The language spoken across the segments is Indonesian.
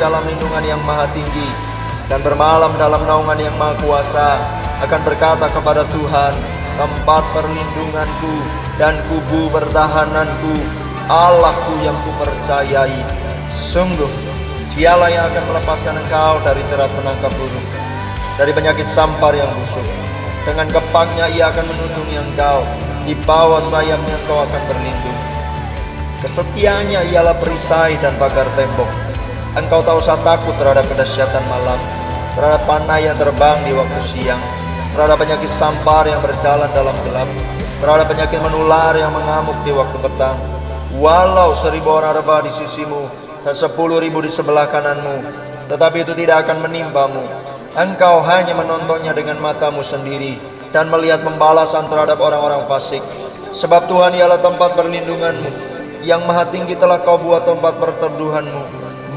dalam lindungan yang maha tinggi dan bermalam dalam naungan yang maha kuasa, akan berkata kepada Tuhan, tempat perlindunganku dan kubu pertahananku, Allahku yang kupercayai. Sungguh, Dialah yang akan melepaskan engkau dari jerat penangkap burung, dari penyakit sampar yang busuk. Dengan kepangnya Ia akan melindungi engkau, di bawah sayapnya engkau akan berlindung. Kesetiaannya ialah perisai dan pagar tembok. Engkau tak usah takut terhadap kedahsyatan malam, terhadap panah yang terbang di waktu siang, terhadap penyakit sampar yang berjalan dalam gelap, terhadap penyakit menular yang mengamuk di waktu petang. Walau 1000 orang rebah di sisimu dan 10.000 di sebelah kananmu, tetapi itu tidak akan menimpamu. Engkau hanya menontonnya dengan matamu sendiri dan melihat pembalasan terhadap orang-orang fasik. Sebab Tuhan ialah tempat perlindunganmu, yang maha tinggi telah kau buat tempat perteduhanmu.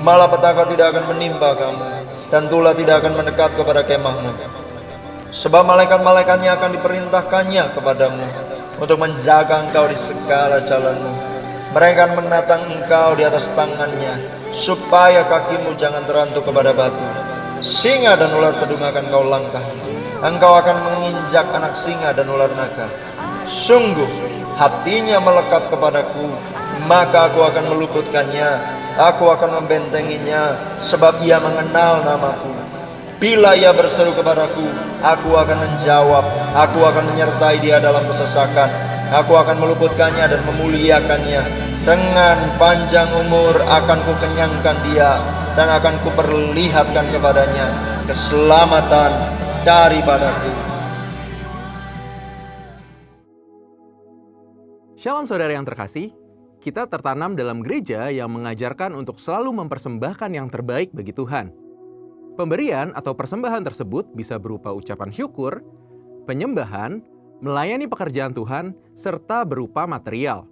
Malapetaka tidak akan menimpa kamu, dan tulah tidak akan mendekat kepada kemahmu. Sebab malaikat-malaikatnya akan diperintahkannya kepadamu untuk menjaga engkau di segala jalanmu. Mereka akan menatang engkau di atas tangannya, supaya kakimu jangan terantuk kepada batu. Singa dan ular pedung akan kau langkahi. Engkau akan menginjak anak singa dan ular naga. Sungguh, hatinya melekat kepadaku, maka aku akan meluputkannya. Aku akan membentenginya, sebab ia mengenal namaku. Bila ia berseru kepadaku, aku akan menjawab. Aku akan menyertai dia dalam kesesakan. Aku akan meluputkannya dan memuliakannya. Dengan panjang umur akan kukenyangkan dia, dan akan kuperlihatkan kepadanya keselamatan daripadaku. Shalom saudara yang terkasih, kita tertanam dalam gereja yang mengajarkan untuk selalu mempersembahkan yang terbaik bagi Tuhan. Pemberian atau persembahan tersebut bisa berupa ucapan syukur, penyembahan, melayani pekerjaan Tuhan, serta berupa material.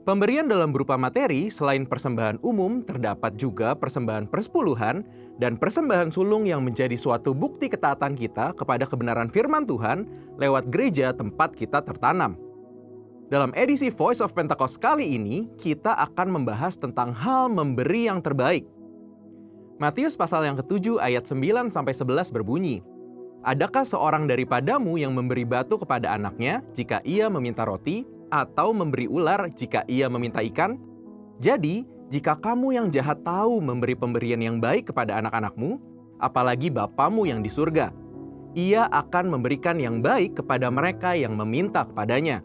Pemberian dalam berupa materi selain persembahan umum terdapat juga persembahan persepuluhan dan persembahan sulung yang menjadi suatu bukti ketaatan kita kepada kebenaran firman Tuhan lewat gereja tempat kita tertanam. Dalam edisi Voice of Pentecost kali ini, kita akan membahas tentang hal memberi yang terbaik. Matius pasal yang ke-7 ayat 9-11 berbunyi, "Adakah seorang daripadamu yang memberi batu kepada anaknya jika ia meminta roti, atau memberi ular jika ia meminta ikan? Jadi, jika kamu yang jahat tahu memberi pemberian yang baik kepada anak-anakmu, apalagi Bapamu yang di surga, Ia akan memberikan yang baik kepada mereka yang meminta kepadanya."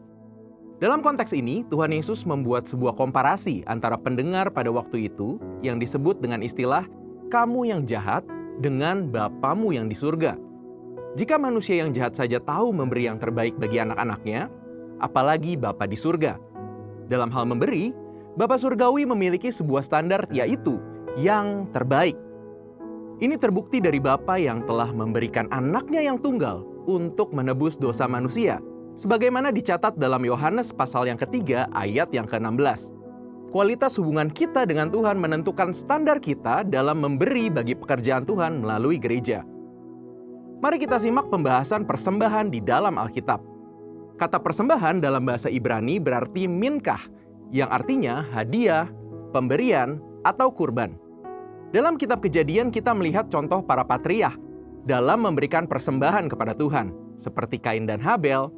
Dalam konteks ini, Tuhan Yesus membuat sebuah komparasi antara pendengar pada waktu itu yang disebut dengan istilah "kamu yang jahat" dengan Bapamu yang di surga. Jika manusia yang jahat saja tahu memberi yang terbaik bagi anak-anaknya, apalagi Bapa di surga. Dalam hal memberi, Bapa Surgawi memiliki sebuah standar, yaitu yang terbaik. Ini terbukti dari Bapa yang telah memberikan anaknya yang tunggal untuk menebus dosa manusia, sebagaimana dicatat dalam Yohanes pasal yang ketiga ayat yang ke-16. Kualitas hubungan kita dengan Tuhan menentukan standar kita dalam memberi bagi pekerjaan Tuhan melalui gereja. Mari kita simak pembahasan persembahan di dalam Alkitab. Kata persembahan dalam bahasa Ibrani berarti minkah, yang artinya hadiah, pemberian, atau kurban. Dalam kitab Kejadian kita melihat contoh para patriark dalam memberikan persembahan kepada Tuhan, seperti Kain dan Habel,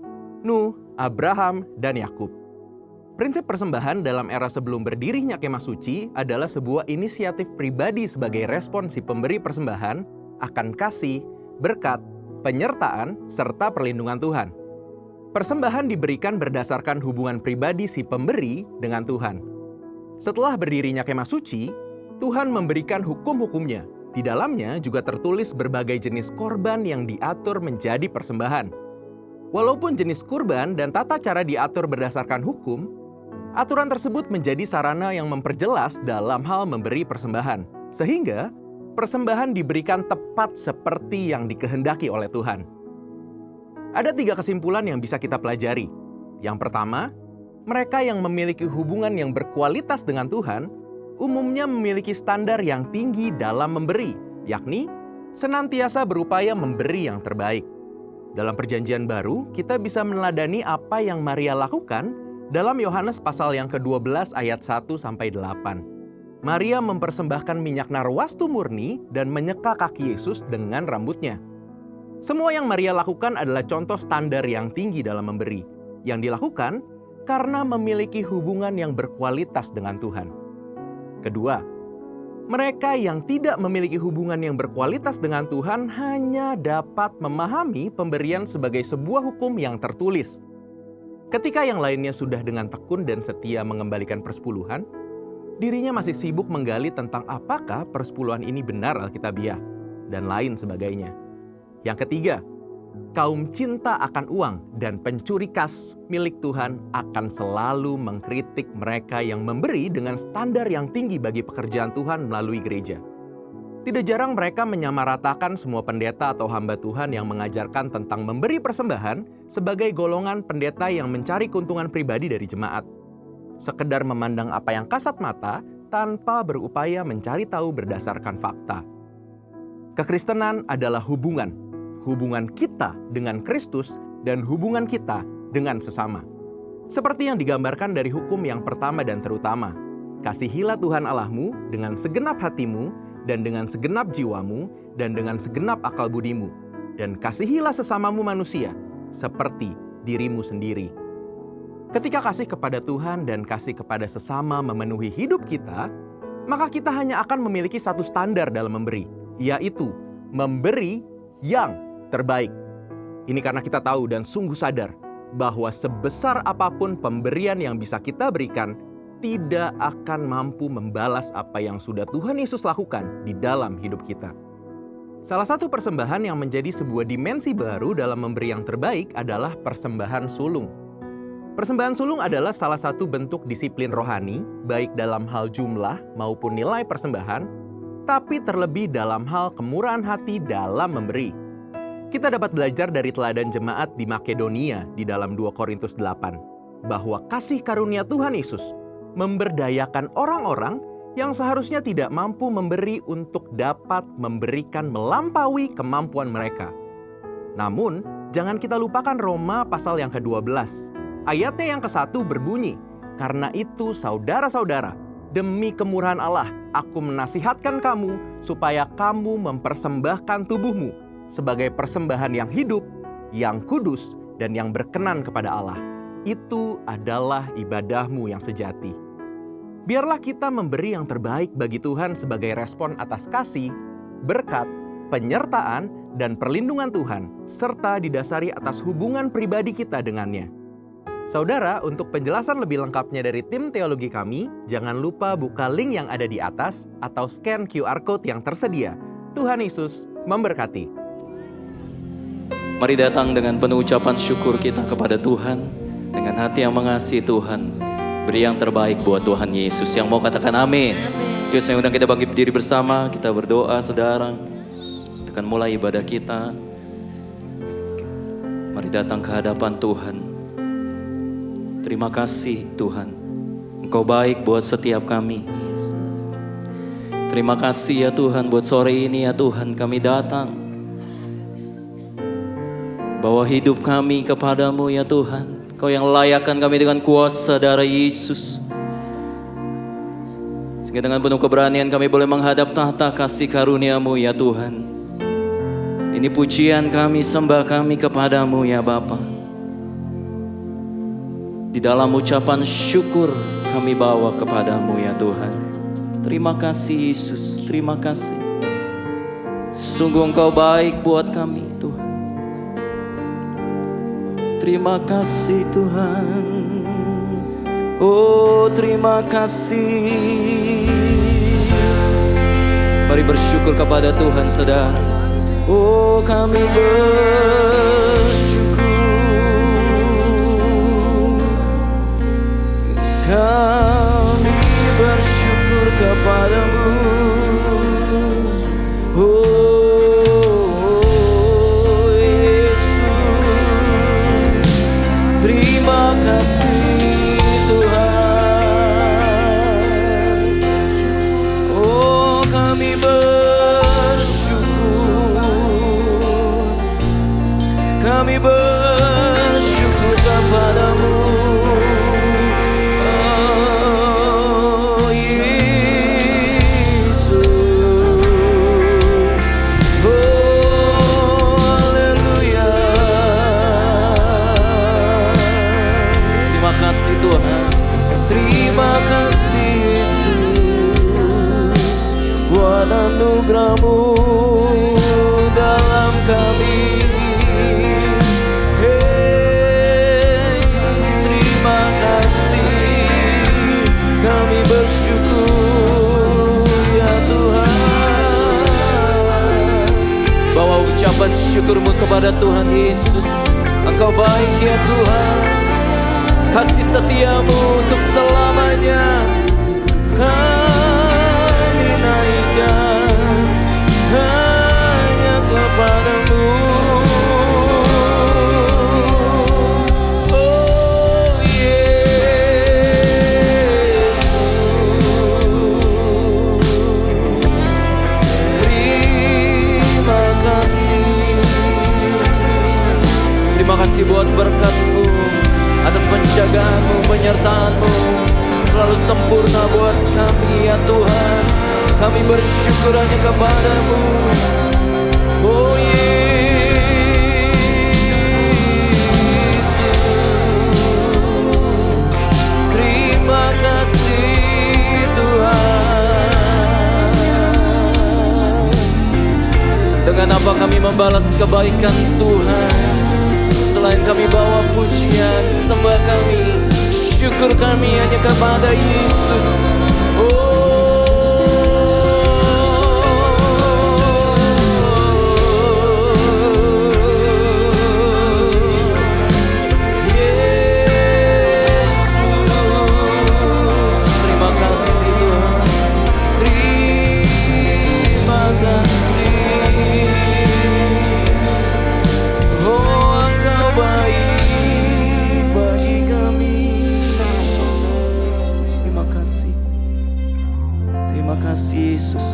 Nuh, Abraham, dan Yakub. Prinsip persembahan dalam era sebelum berdirinya kemah suci adalah sebuah inisiatif pribadi sebagai respon si pemberi persembahan akan kasih, berkat, penyertaan, serta perlindungan Tuhan. Persembahan diberikan berdasarkan hubungan pribadi si pemberi dengan Tuhan. Setelah berdirinya kemah suci, Tuhan memberikan hukum-hukumnya. Di dalamnya juga tertulis berbagai jenis korban yang diatur menjadi persembahan. Walaupun jenis kurban dan tata cara diatur berdasarkan hukum, aturan tersebut menjadi sarana yang memperjelas dalam hal memberi persembahan. Sehingga, persembahan diberikan tepat seperti yang dikehendaki oleh Tuhan. Ada 3 kesimpulan yang bisa kita pelajari. Yang pertama, mereka yang memiliki hubungan yang berkualitas dengan Tuhan umumnya memiliki standar yang tinggi dalam memberi, yakni senantiasa berupaya memberi yang terbaik. Dalam Perjanjian Baru, kita bisa meneladani apa yang Maria lakukan dalam Yohanes pasal yang ke-12 ayat 1-8. Maria mempersembahkan minyak narwastu murni dan menyeka kaki Yesus dengan rambutnya. Semua yang Maria lakukan adalah contoh standar yang tinggi dalam memberi, yang dilakukan karena memiliki hubungan yang berkualitas dengan Tuhan. Kedua, mereka yang tidak memiliki hubungan yang berkualitas dengan Tuhan hanya dapat memahami pemberian sebagai sebuah hukum yang tertulis. Ketika yang lainnya sudah dengan tekun dan setia mengembalikan persepuluhan, dirinya masih sibuk menggali tentang apakah persepuluhan ini benar alkitabiah, dan lain sebagainya. Yang ketiga, kaum cinta akan uang dan pencuri kas milik Tuhan akan selalu mengkritik mereka yang memberi dengan standar yang tinggi bagi pekerjaan Tuhan melalui gereja. Tidak jarang mereka menyamaratakan semua pendeta atau hamba Tuhan yang mengajarkan tentang memberi persembahan sebagai golongan pendeta yang mencari keuntungan pribadi dari jemaat. Sekedar memandang apa yang kasat mata tanpa berupaya mencari tahu berdasarkan fakta. Kekristenan adalah hubungan kita dengan Kristus dan hubungan kita dengan sesama. Seperti yang digambarkan dari hukum yang pertama dan terutama, kasihilah Tuhan Allahmu dengan segenap hatimu dan dengan segenap jiwamu dan dengan segenap akal budimu, dan kasihilah sesamamu manusia seperti dirimu sendiri. Ketika kasih kepada Tuhan dan kasih kepada sesama memenuhi hidup kita, maka kita hanya akan memiliki satu standar dalam memberi, yaitu memberi yang terbaik. Ini karena kita tahu dan sungguh sadar bahwa sebesar apapun pemberian yang bisa kita berikan, tidak akan mampu membalas apa yang sudah Tuhan Yesus lakukan di dalam hidup kita. Salah satu persembahan yang menjadi sebuah dimensi baru dalam memberi yang terbaik adalah persembahan sulung. Persembahan sulung adalah salah satu bentuk disiplin rohani, baik dalam hal jumlah maupun nilai persembahan, tapi terlebih dalam hal kemurahan hati dalam memberi. Kita dapat belajar dari teladan jemaat di Makedonia di dalam 2 Korintus 8, bahwa kasih karunia Tuhan Yesus memberdayakan orang-orang yang seharusnya tidak mampu memberi untuk dapat memberikan melampaui kemampuan mereka. Namun, jangan kita lupakan Roma pasal yang ke-12. Ayatnya yang ke-1 berbunyi, "Karena itu saudara-saudara, demi kemurahan Allah, aku menasihatkan kamu supaya kamu mempersembahkan tubuhmu sebagai persembahan yang hidup, yang kudus, dan yang berkenan kepada Allah. Itu adalah ibadahmu yang sejati." Biarlah kita memberi yang terbaik bagi Tuhan sebagai respon atas kasih, berkat, penyertaan, dan perlindungan Tuhan, serta didasari atas hubungan pribadi kita dengannya. Saudara, untuk penjelasan lebih lengkapnya dari tim teologi kami, jangan lupa buka link yang ada di atas atau scan QR Code yang tersedia. Tuhan Yesus memberkati. Mari datang dengan penuh ucapan syukur kita kepada Tuhan, dengan hati yang mengasihi Tuhan. Beri yang terbaik buat Tuhan Yesus. Yang mau katakan amin. Yuk saya undang kita bangkit berdiri bersama, kita berdoa saudara. Kita akan mulai ibadah kita. Mari datang ke hadapan Tuhan. Terima kasih Tuhan, Engkau baik buat setiap kami. Terima kasih ya Tuhan buat sore ini ya Tuhan kami datang. Bawa hidup kami kepadamu ya Tuhan. Kau yang layakkan kami dengan kuasa darah Yesus. Sehingga dengan penuh keberanian kami boleh menghadap tahta kasih karuniamu ya Tuhan. Ini pujian kami, sembah kami kepadamu ya Bapa. Di dalam ucapan syukur kami bawa kepadamu ya Tuhan. Terima kasih Yesus, terima kasih. Sungguh Engkau baik buat kami Tuhan. Terima kasih Tuhan. Oh terima kasih. Mari bersyukur kepada Tuhan saudara. Oh kami kami bersyukur kepadamu. Oh Yesus, terima kasih Tuhan. Oh kami bersyukur kepadamu. anugerah-Mu dalam kami. Terima kasih, kami bersyukur ya Tuhan. Bawa ucapan syukur-Mu kepada Tuhan Yesus. Engkau baik ya Tuhan, kasih setia-Mu untuk selamanya. Kami naikkan hanya kepada-Mu. Oh Yesus, terima kasih. Terima kasih buat berkat-Mu, atas penjagaan-Mu, penyertaan-Mu selalu sempurna buat kami ya Tuhan. Kami bersyukur hanya kepada-Mu. Oh Yesus, terima kasih Tuhan. Dengan apa kami membalas kebaikan Tuhan selain kami bawa pujian, sembah kami, syukur kami hanya kepada Yesus. Yesus, terima kasih Tuhan, terima kasih. Oh, Engkau baik bagi kami. Terima kasih Yesus.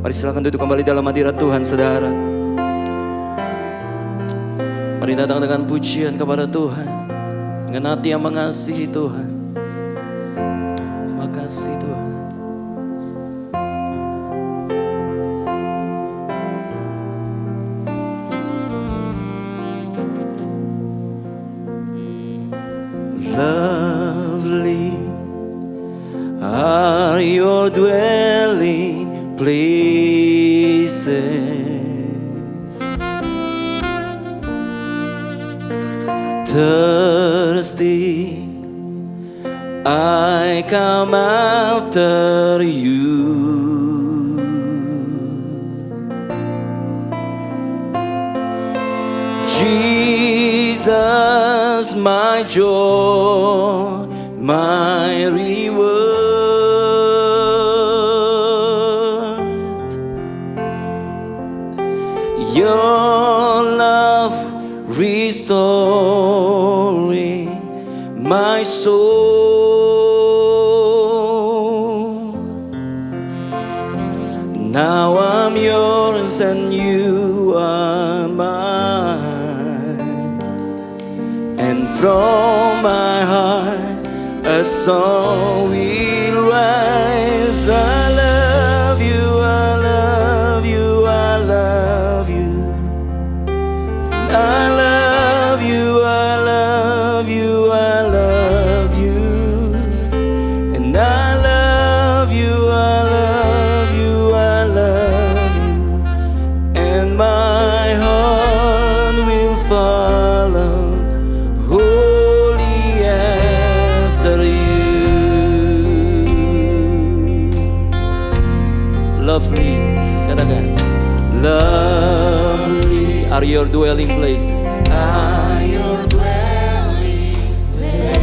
Mari silakan duduk kembali dalam hadirat Tuhan, saudara. Mari datang dengan pujian kepada Tuhan, dengan hati yang mengasihi Tuhan. Terima kasih Tuhan. Lovely are your dwelling places. Thirsty, I come after you. Jesus, my joy, my reward. Your love restoring my soul. Now I'm yours and you are mine, and from my heart a song will rise. I love you, I love you, I love you. I love you, I love you, I love you. And I love you, I love you, I love you. And my heart will follow wholly after you. Lovely, katakan, lovely are your dwelling places. Are your dwelling places.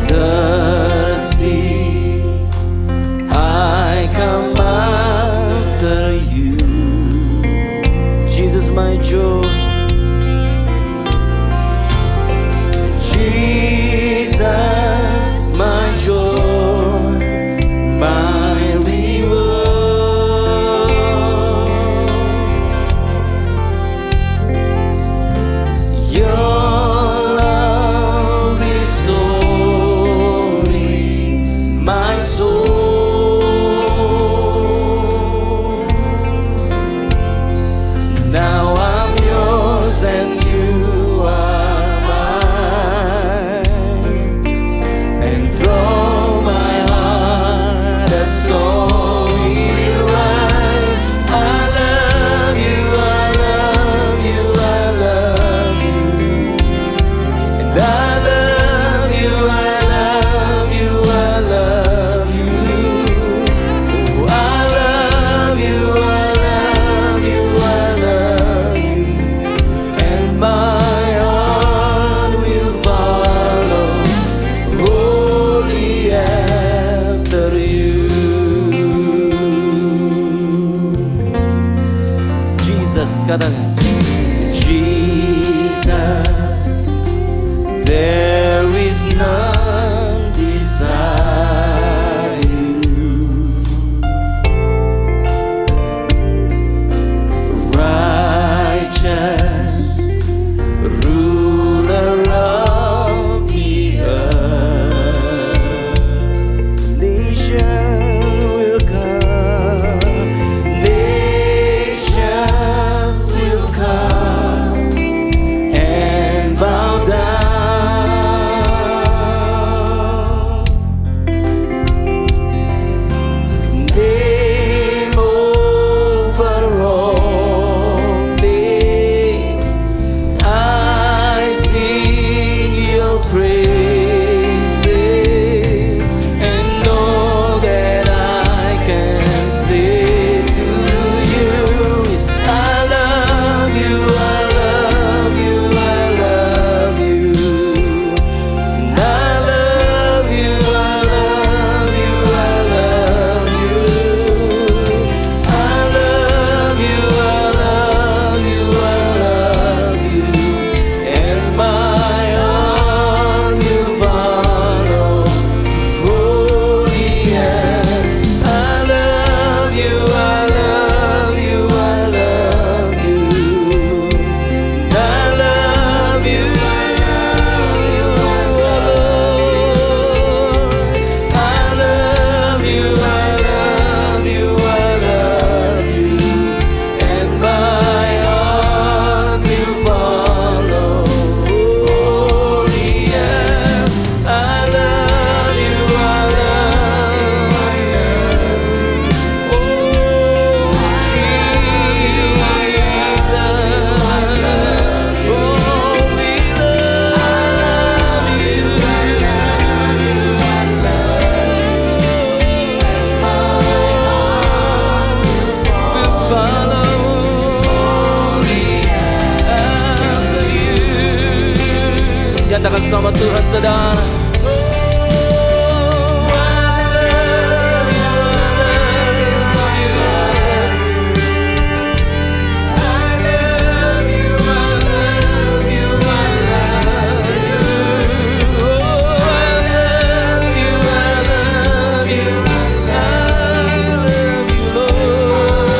Thirsty, I come after you. Jesus, my joy. Jesus, my joy, my reward. Your love restoring my soul. Now I'm yours. katakan. Jesus, there is none beside you. Righteous ruler of the earth. Nation will come, nations will come and bow down. Name over all names, I sing your praises, and all that I can say to you is I love you, I love you, I love you. And I love you, I love you, I love you. I love you, I love you, I love you. And my arm will follow. Holy yes, I love you, I love you, I love you. I love you, I love you, I love you, I love you, I love you. And my arm will follow. Holy yes, I love you, I love you. Oh, Jesus, oh, we love you. We'll follow after you. Nyatakan sama Tuhan, saudara. Oh, I love you, I love you, I love you, I love you. Oh, I love you, I love you, I love you, Lord.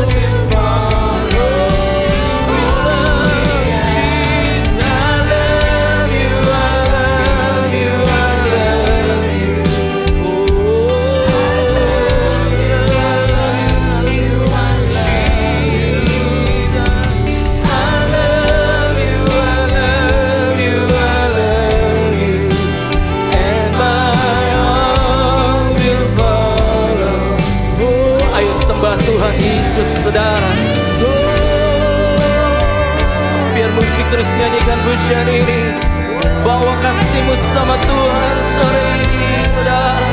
We follow. We love you, Jesus. I love you, I love you, I love you. Oh, I love you, I love you, Jesus. I love you, I love you, I love you. And my arm will follow. Oh, ayo sembah Tuhan Yesus, saudara. Oh, biar musik terus nyanyikan pujian ini. Bawa kasihmu sama Tuhan sore ini, saudara.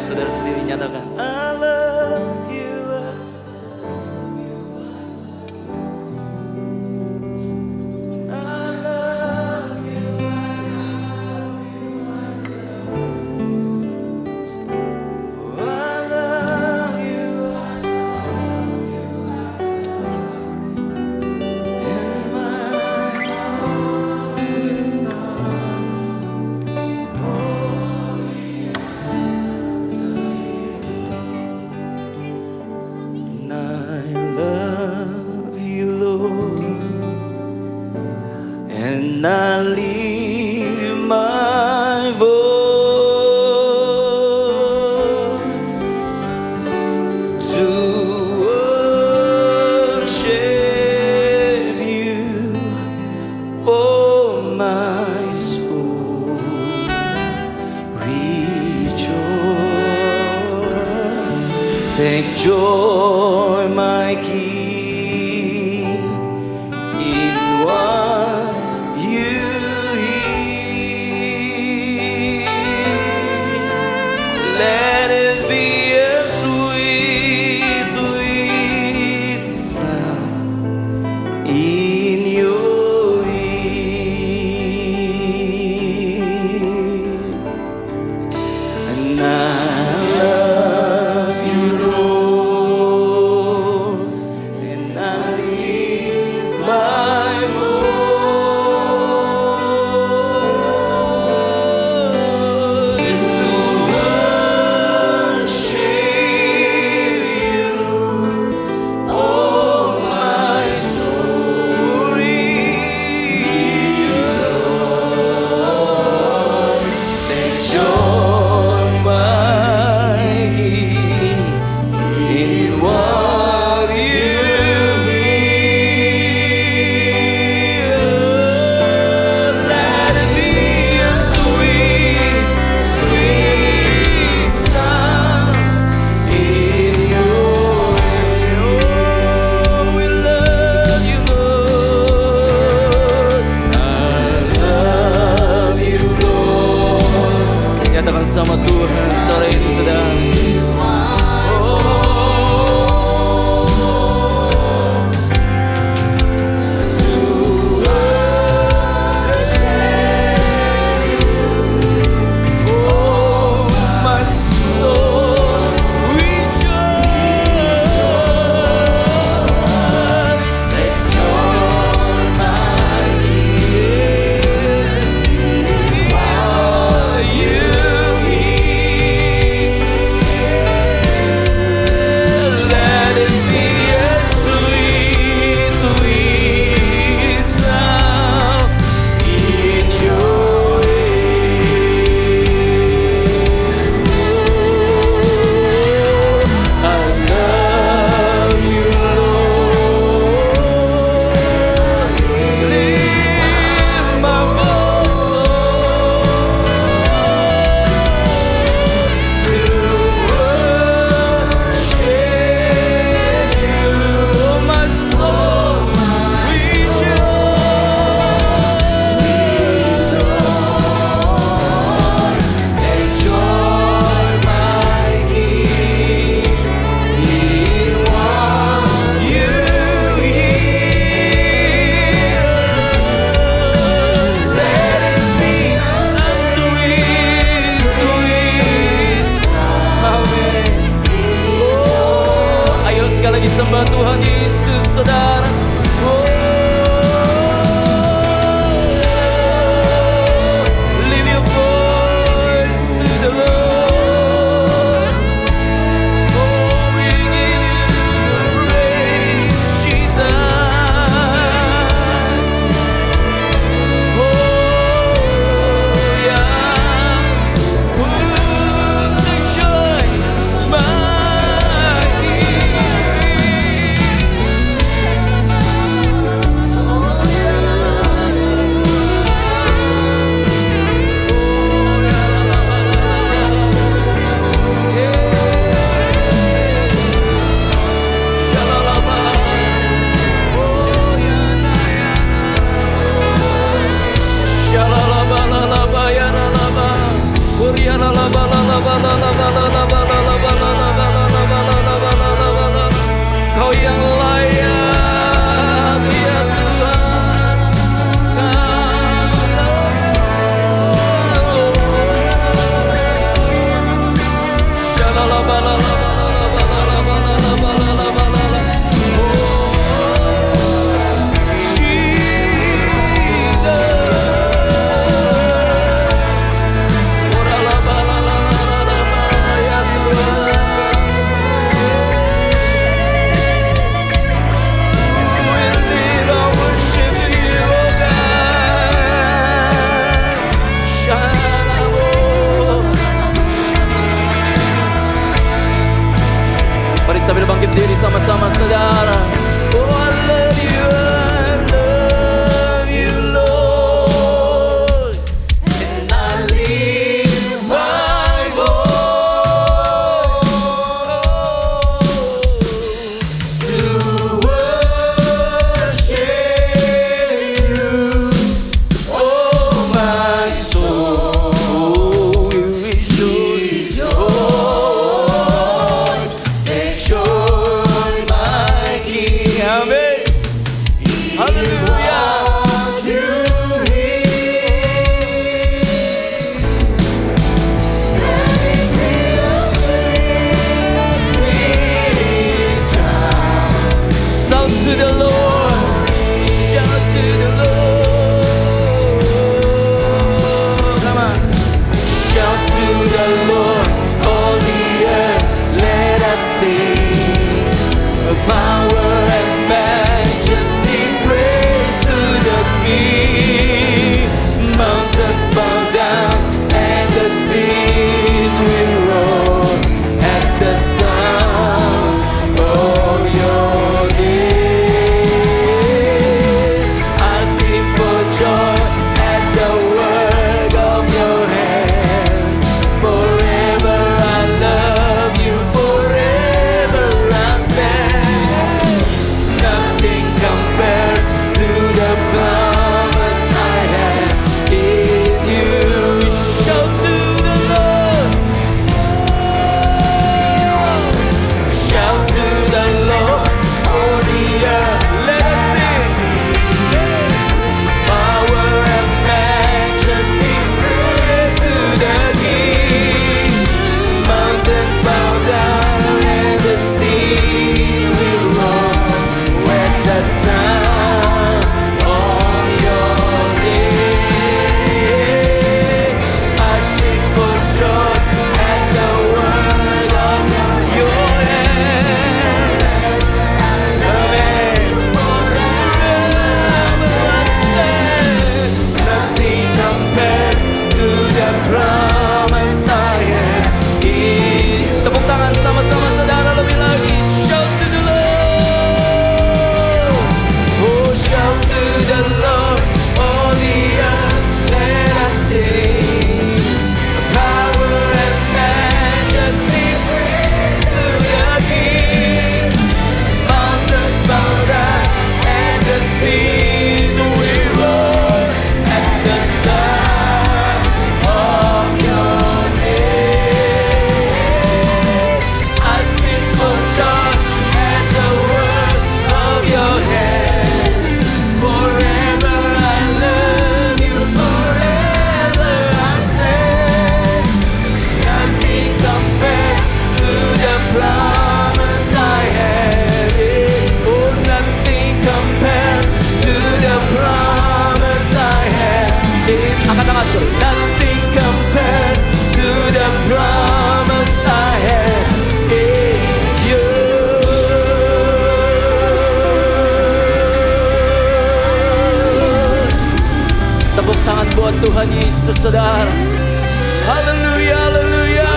saudara sendiri nyatakan, I love you. I love you. Oh, I love you. In my heart and I love you, Lord, and I lift my voice to worship you, oh my soul, rejoice. Take joy, my King, in what you hear. Let it be a sweet, sweet sound in your ear. And I love you, Lord, and I lift my voice to worship you, oh my soul, rejoice. Take joy, my King, in what you hear. Let it be a sweet, sweet sound in your ear. Oh, we love you, Lord. I love you, Lord. Nyatakan sama Tuhan sore ini sedang. My soul rejoice. Let joy, my King, you hear. Kau yang layak ya Tuhan. Mari sambil bangkit diri sama-sama saudara. Oh, I love you, Lord. And I lift my voice to worship you. Oh, my soul will rejoice. Amen. Hallelujah. Shout to the Lord. Shout to the Lord. Come on. Shout to the Lord, all the earth. Let us sing. Power and majesty, praise to the King. Mountains bow down and the seas will roar at the sound of your name. I sing for joy at the work of your hand. Forever I love you, forever I stand. Nothing compares to the promise I have in you. Shout to the Lord. Shout to the Lord, oh the earth. Let us sing. Power and majesty, praise to the King. Mountains bow down and the seas will roar when the sound of your name. I sing for joy at the word of your hand. Amen. Nothing compares to the promise I have in. Tepuk tangan sama-sama saudara lebih lagi. Shout to the Lord. Oh, shout to the Lord, all the earth, let us sing. Power and majesty, praise to the King. Mountains bow down and the seas will roar at the sound of your name. I sing for joy at the work of your hand. Forever I love you, forever I stand. Nothing compares to the promise I have. Oh, nothing compares to the promise I have. Angkat tangan dulu. Nothing compares to the promise I have in you. Tepuk tangan buat Tuhan Yesus, saudara. Haleluya, haleluya.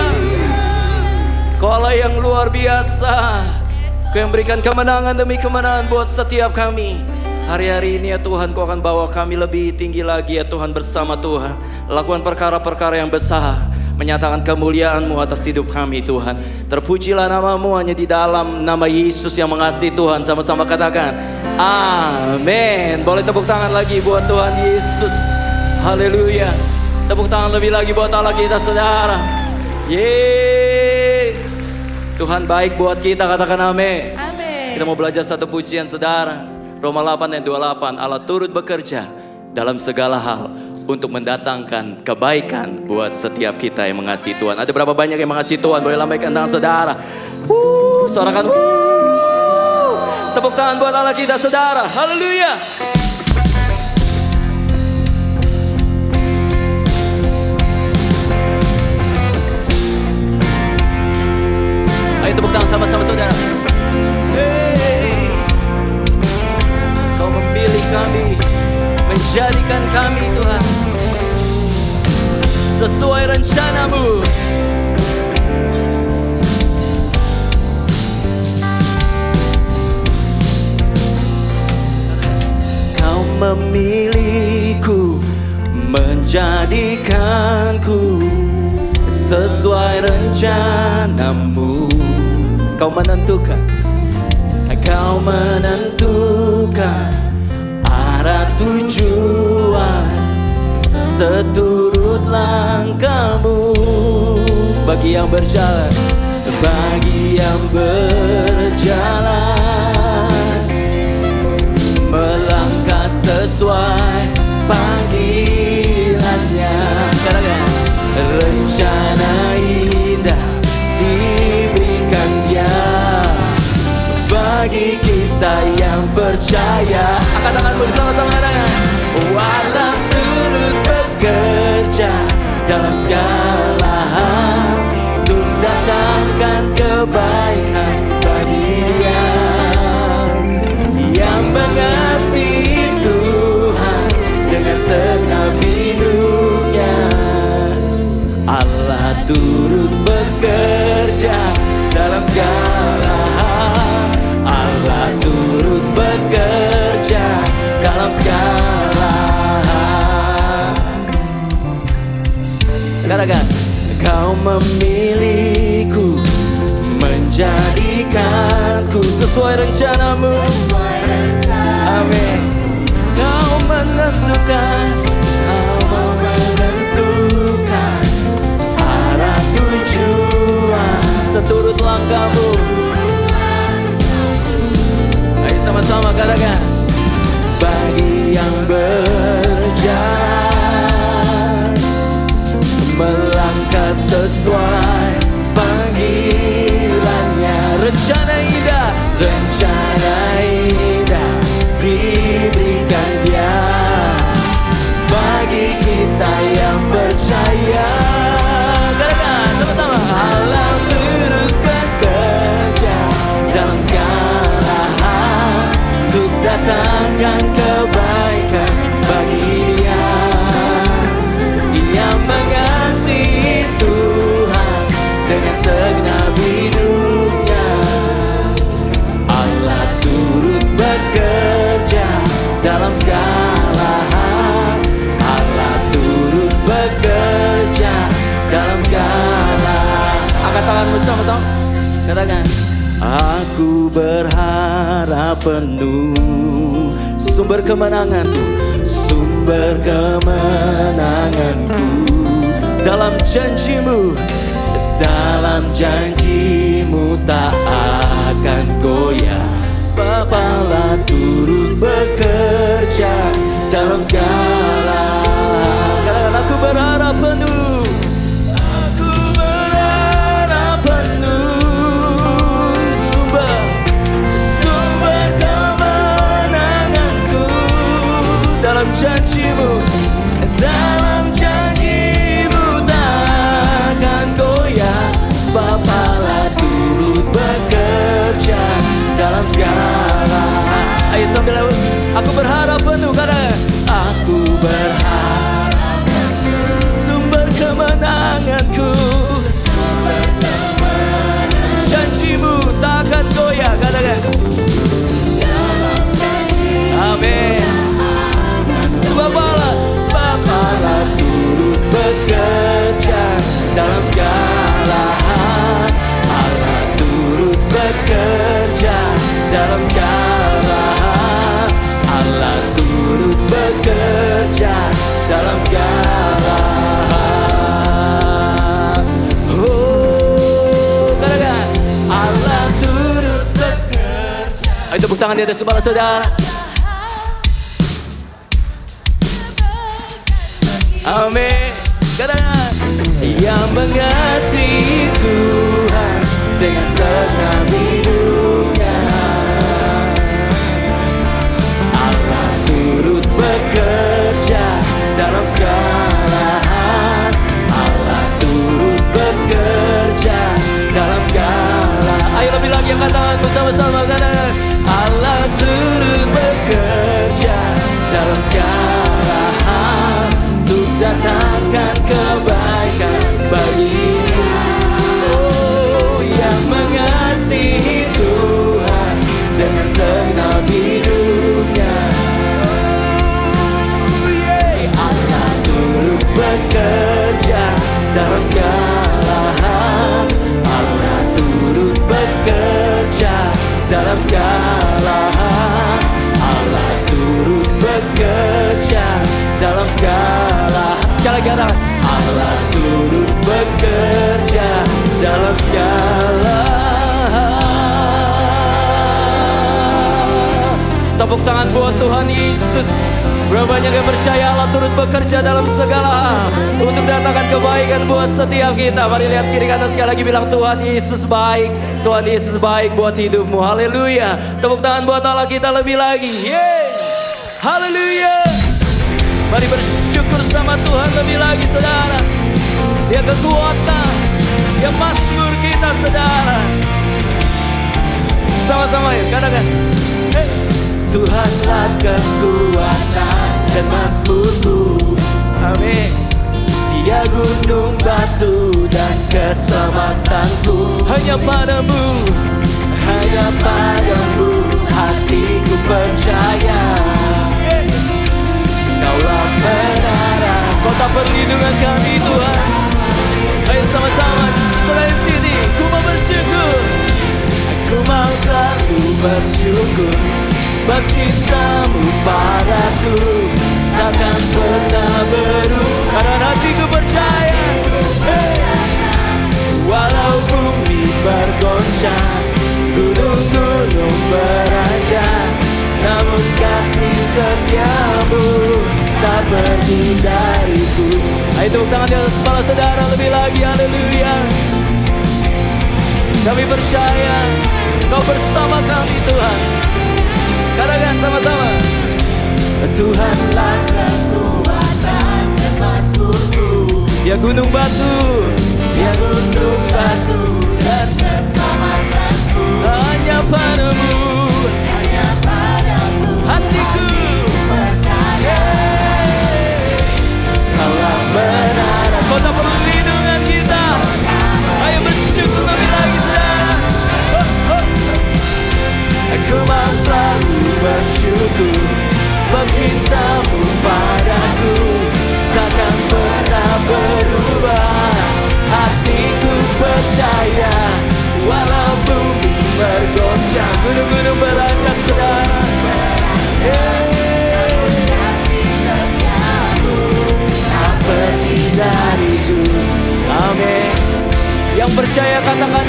Kau Allah yang luar biasa. Kau yang berikan kemenangan demi kemenangan buat setiap kami. Hari-hari ini ya Tuhan, Kau akan bawa kami lebih tinggi lagi ya Tuhan, bersama Tuhan. Lakukan perkara-perkara yang besar, menyatakan kemuliaan-Mu atas hidup kami Tuhan. Terpujilah nama-Mu hanya di dalam nama Yesus yang mengasihi Tuhan. Sama-sama katakan amin. Boleh tepuk tangan lagi buat Tuhan Yesus. Haleluya. Tepuk tangan lebih lagi buat Allah kita, saudara. Yes. Tuhan baik buat kita, katakan amin. Amin. Kita mau belajar satu pujian saudara. Roma 8 ayat 28. Allah turut bekerja dalam segala hal untuk mendatangkan kebaikan buat setiap kita yang mengasihi Tuhan. Ada berapa banyak yang mengasihi Tuhan? Boleh lambaikan tangan saudara. Sorakan. Tepuk tangan buat Allah kita saudara. Haleluya. Ayo tepuk tangan sama-sama saudara. Hey. Kau memilih kami, menjadikan kami Tuhan sesuai rencanamu. Kau memilihku, menjadikanku sesuai rencanamu. Kau menentukan arah tujuan seturut langkahmu. Bagi yang berjalan melangkah sesuai panggilannya. Katakan, rencana indah diberikan Dia bagi kita yang percaya. Angkat tangan bersama-sama dengan Allah turut bekerja dalam segala hal untuk datangkan kebaikan bagi Dia yang mengasihi Tuhan dengan segenap hidupnya. Allah turut bekerja dalam segala hal. Allah turut bekerja dalam segala hal. Katakan, kau memilihku, menjadikanku sesuai rencanamu. Amin. Kau menentukan arah tujuan seturut langkahmu. Ayo sama-sama katakan, bagi yang berjalan melangkah sesuai panggilannya. Rencana indah diberikan Dia bagi kita yang percaya. Katakan sama-sama, Allah turut bekerja dalam segala hal untuk datangkan kebaikan bagi Dia yang mengasihi Tuhan dengan segenap hidupnya. Allah turut bekerja dalam segala hal. Allah turut bekerja dalam segala. Angkat tanganmu sama-sama. Katakan, aku berharap penuh sumber kemenanganku dalam janjimu tak akan goyah. Sebab Allah turut bekerja dalam segala. Katakan, aku berharap penuh. Aku berharap penuh sumber kemenanganku dalam janjimu tak akan goyah. Sebab Allah turut bekerja tangan di atas kepala saudara. Amin. Katakan, yang mengasihi Tuhan dengan segenap hidupnya. Allah turut bekerja dalam segala hal. Allah turut bekerja dalam segala. Ayo lebih lagi angkat tangan bersama-sama. Katakan, Allah turut bekerja dalam segala hal untuk datangkan kebaikan bagimu. Oh, yang mengasihi Tuhan dengan segenap hidupnya. Oh, yeah. Allah turut bekerja dalam segala hal. Allah turut bekerja dalam segala hal. Allah turut bekerja dalam segala. Sekali lagi katakan, Allah turut bekerja dalam segala hal. Tepuk tangan buat Tuhan Yesus. Berapa banyak yang percaya Allah turut bekerja dalam segala hal untuk datangkan kebaikan buat setiap kita. Mari lihat kiri kanan sekali lagi, bilang Tuhan Yesus baik. Tuhan Yesus baik buat hidupmu. Haleluya. Tepuk tangan buat Allah kita lebih lagi. Yeah. Haleluya. Mari bersyukur sama Tuhan lebih lagi saudara. Dia kekuatan, Dia mazmur kita saudara. Sama-sama ya, katakan, hey. Tuhanlah kekuatan dan mazmurku. Amin. Dia gunung batu dan keselamatanku. Hanya padamu, hanya padamu hatiku percaya. Kaulah menara, kota perlindungan kami Tuhan. Ayo sama-sama, selain sini, ku mau bersyukur. Aku mau selalu bersyukur. Sebab cintamu padaku takkan pernah berubah. Karena hatiku percaya, hey. Walau bumi bergoncang, gunung-gunung beranjak, namun kasih setiamu tak pergi dariku. Ayo tepuk tangan di atas kepala saudara lebih lagi. Haleluya. Kami percaya Kau bersama kami Tuhan. Katakan sama-sama, Tuhanlah kekuatan dan mazmurku. Dia gunung batu, Dia gunung batu dan keselamatanku. Hanya padamu, hanya padamu hatiku percaya. Kaulah menara, kota perlindungan kita. Ayo bersyukur lebih lagi saudara. Aku mau selalu bersyukur. Sebab cintamu padaku takkan pernah berubah. Hatiku percaya, walau bumi bergoncang, gunung-gunung beranjak saudara. Tak pergi dariku. Amin. Yang percaya katakan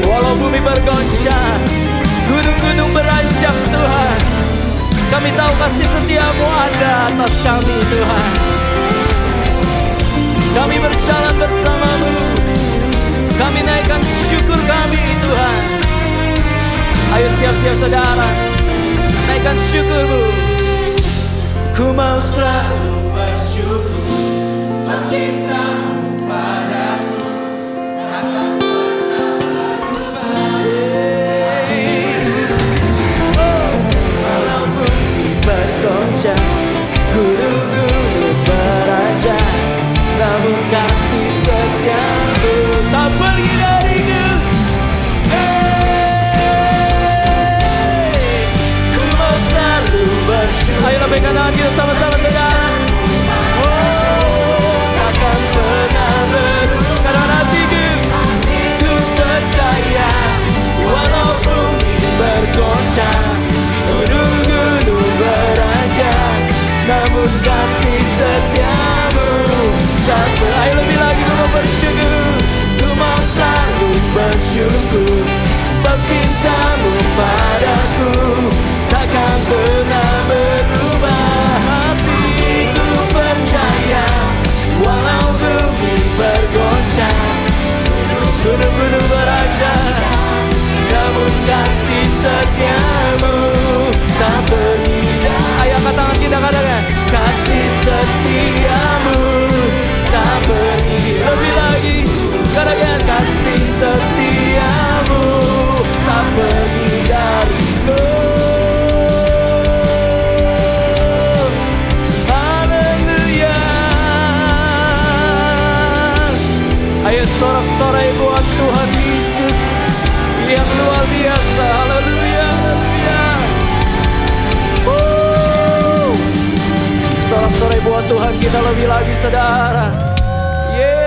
walau bumi bergoncang, gunung-gunung beranjak Tuhan, kami tahu kasih setiamu ada atas kami Tuhan. Kami berjalan bersamamu, kami naikkan syukur kami Tuhan. Ayo siap-siap saudara, naikkan syukurmu. Ku mau selalu bersyukur. Sebab cintamu padaku takkan pernah berubah. Walau bumi bergoncang, gunung-gunung beranjak, namun kasih setiamu tak pergi dariku. Ku mau selalu bersyukur. Ayo lambaikan tangan kita sama-sama saudara. Sorak-sorai buat Tuhan Yesus yang luar biasa. Haleluya, haleluya. Sorak-sorai buat Tuhan kita lebih lagi, saudara. Yes,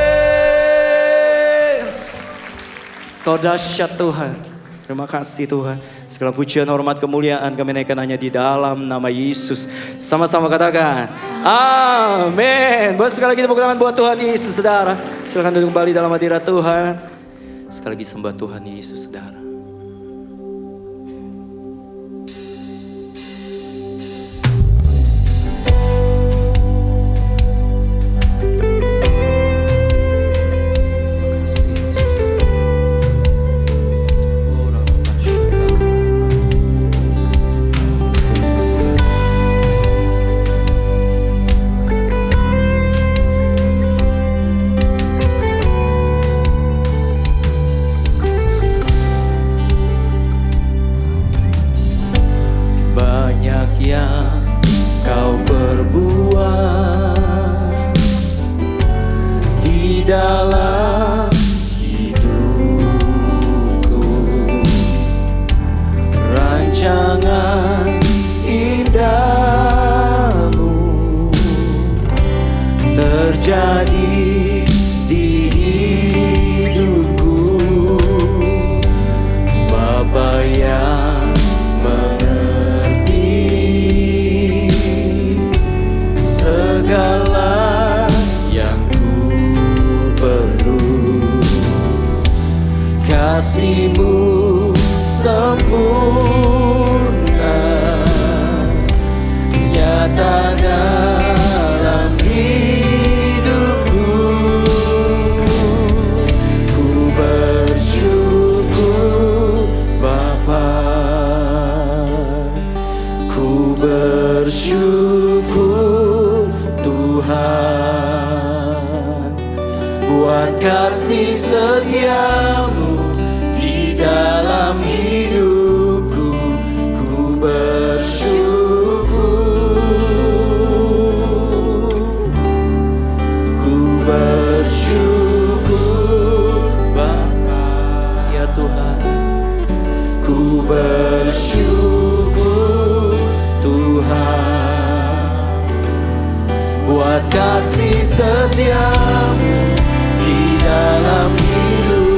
Kau dahsyat Tuhan. Terima kasih Tuhan. Segala pujian, hormat, kemuliaan kami naikkan hanya di dalam nama Yesus. Sama-sama katakan amin. Buat sekali lagi tepuk tangan buat Tuhan Yesus, saudara. Silakan duduk kembali dalam hadirat Tuhan. Sekali lagi sembah Tuhan Yesus, saudara. Dalam hidupku, rancangan indahmu terjadi di hidupku. Bapa yang mengerti segala kasih-Mu sempurna, nyata dalam hidupku. Ku bersyukur Bapa, ku bersyukur Tuhan, buat kasih setia-Mu dalam hidupku. Ku bersyukur, ku bersyukur Bapa, ya Tuhan. Ku bersyukur Tuhan, buat kasih setia-Mu di dalam hidupku.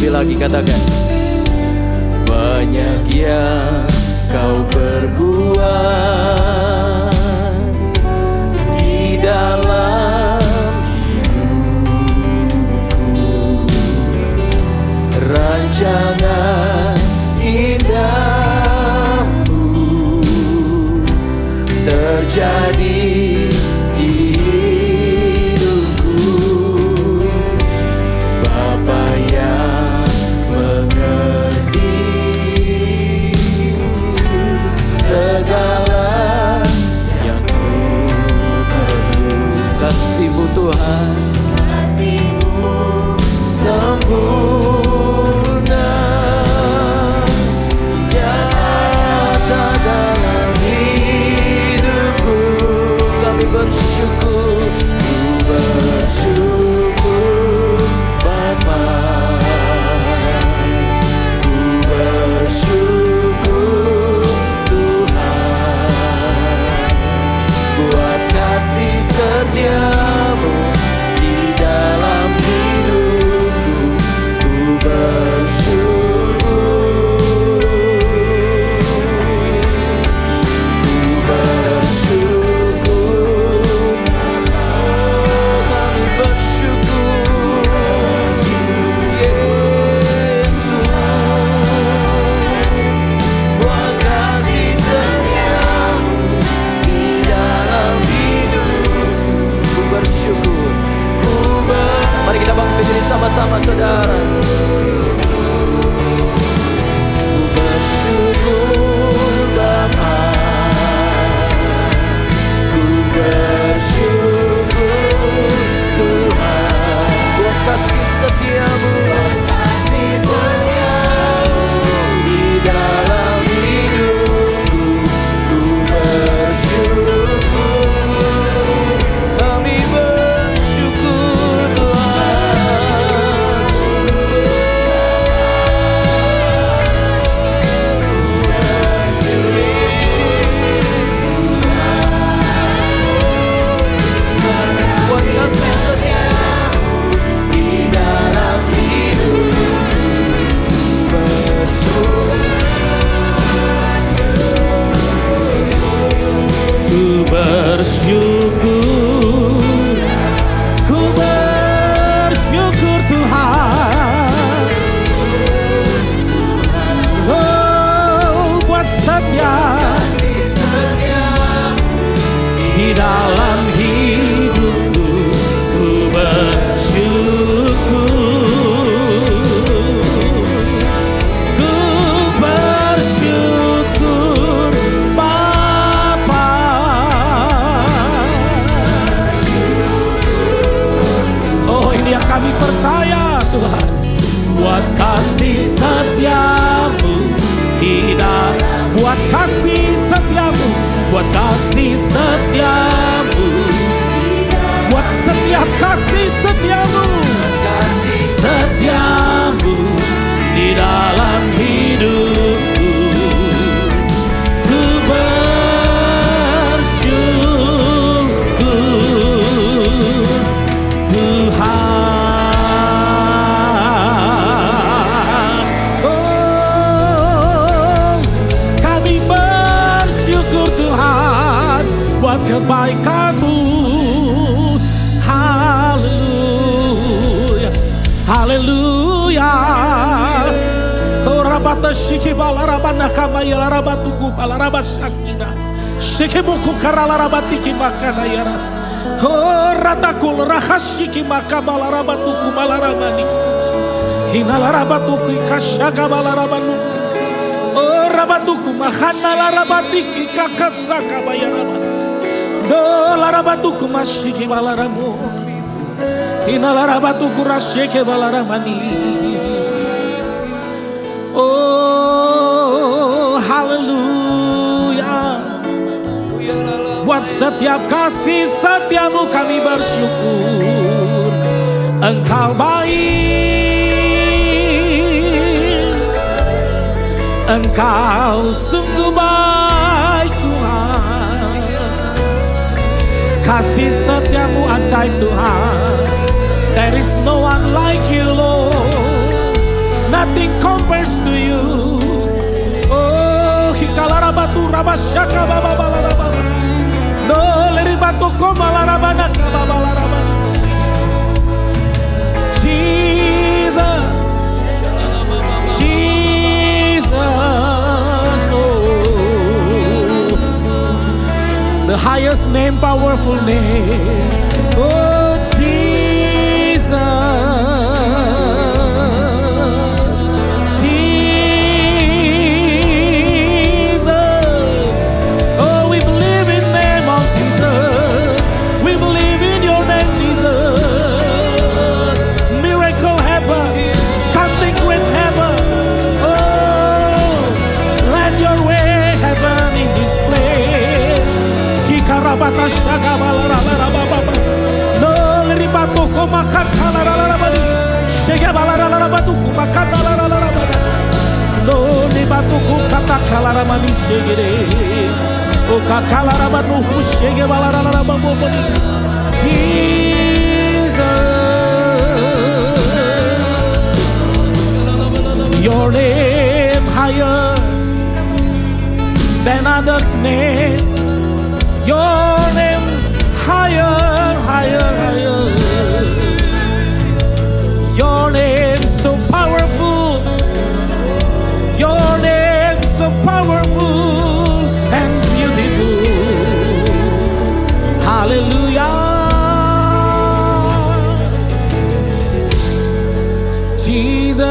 Lagi katakan, banyak yang Kau perbuat di dalam hidupku. Rancangan indahmu terjadi di hidupku. Bapa yang mengerti segala yang ku perlu. Kasih-Mu Tuhan, kasih-Mu sempurna, nyata dalam hidupku. Kami bersyukur, ku bersyukur Bapa. Setiamu di dalam hidupku, ku bersyukur, ku bersyukur, kami bersyukur, Yesus, buat kasih setiamu di dalam hidupku. bersyukur, ku bersyukur Tuhan. Oh, buat setia di dalam hidupku, ku bersyukur. Ku bersyukur Bapa. Oh, ini yang kami percaya Tuhan, buat kasih setiamu tidak, buat kasih setiamu, buat kasih setiamu, buat setiap kasih setiamu, setiamu di dalam hidupku, ku bersyukur Tuhan. Oh, kami bersyukur Tuhan buat kebaikan-Mu. Haleluya, haleluya. Oh, rabata shiki balarabana kamaya larabatuku balarabashakina. Shiki buku karalarabati makana yara. Oh, ratakul rahashiki makabalarabatuku balarabani. Hinalarabatuku kashaga balarabanuku. Oh, rabatuku mahana larabatiki kakasaka bayaraban. Do larabatuku mashiki balaramu. Hinalarabatuku rashike balaramani. Oh, haleluya. Buat setiap kasih setiamu kami bersyukur. Engkau baik, Engkau sungguh baik Tuhan. Kasih setiamu ajaib Tuhan. There is no one like you Lord. Nothing compares to you. Oh, hikalarabatu rabasyaka bababalarababa. No leribatu komalarabana kababalarabana. Jesus, Jesus, oh, the highest name, powerful name. Oh, Jesus, Jesus. Oh, we believe in the name of Jesus. We believe in your name, Jesus. Miracle happen, something great happen. Oh, let your way happen in this place. Kikarabata shagabalarababa. No liribatu komakan kalarabani. Shegabalarabatu komakan kalarabani. No libatu kata kalarabani shegere. O kakalarabanu shegabalarababa. Jesus, your name higher than others' name. Your name higher, higher, higher. Your name so powerful. Your name so powerful and beautiful. Hallelujah. Jesus.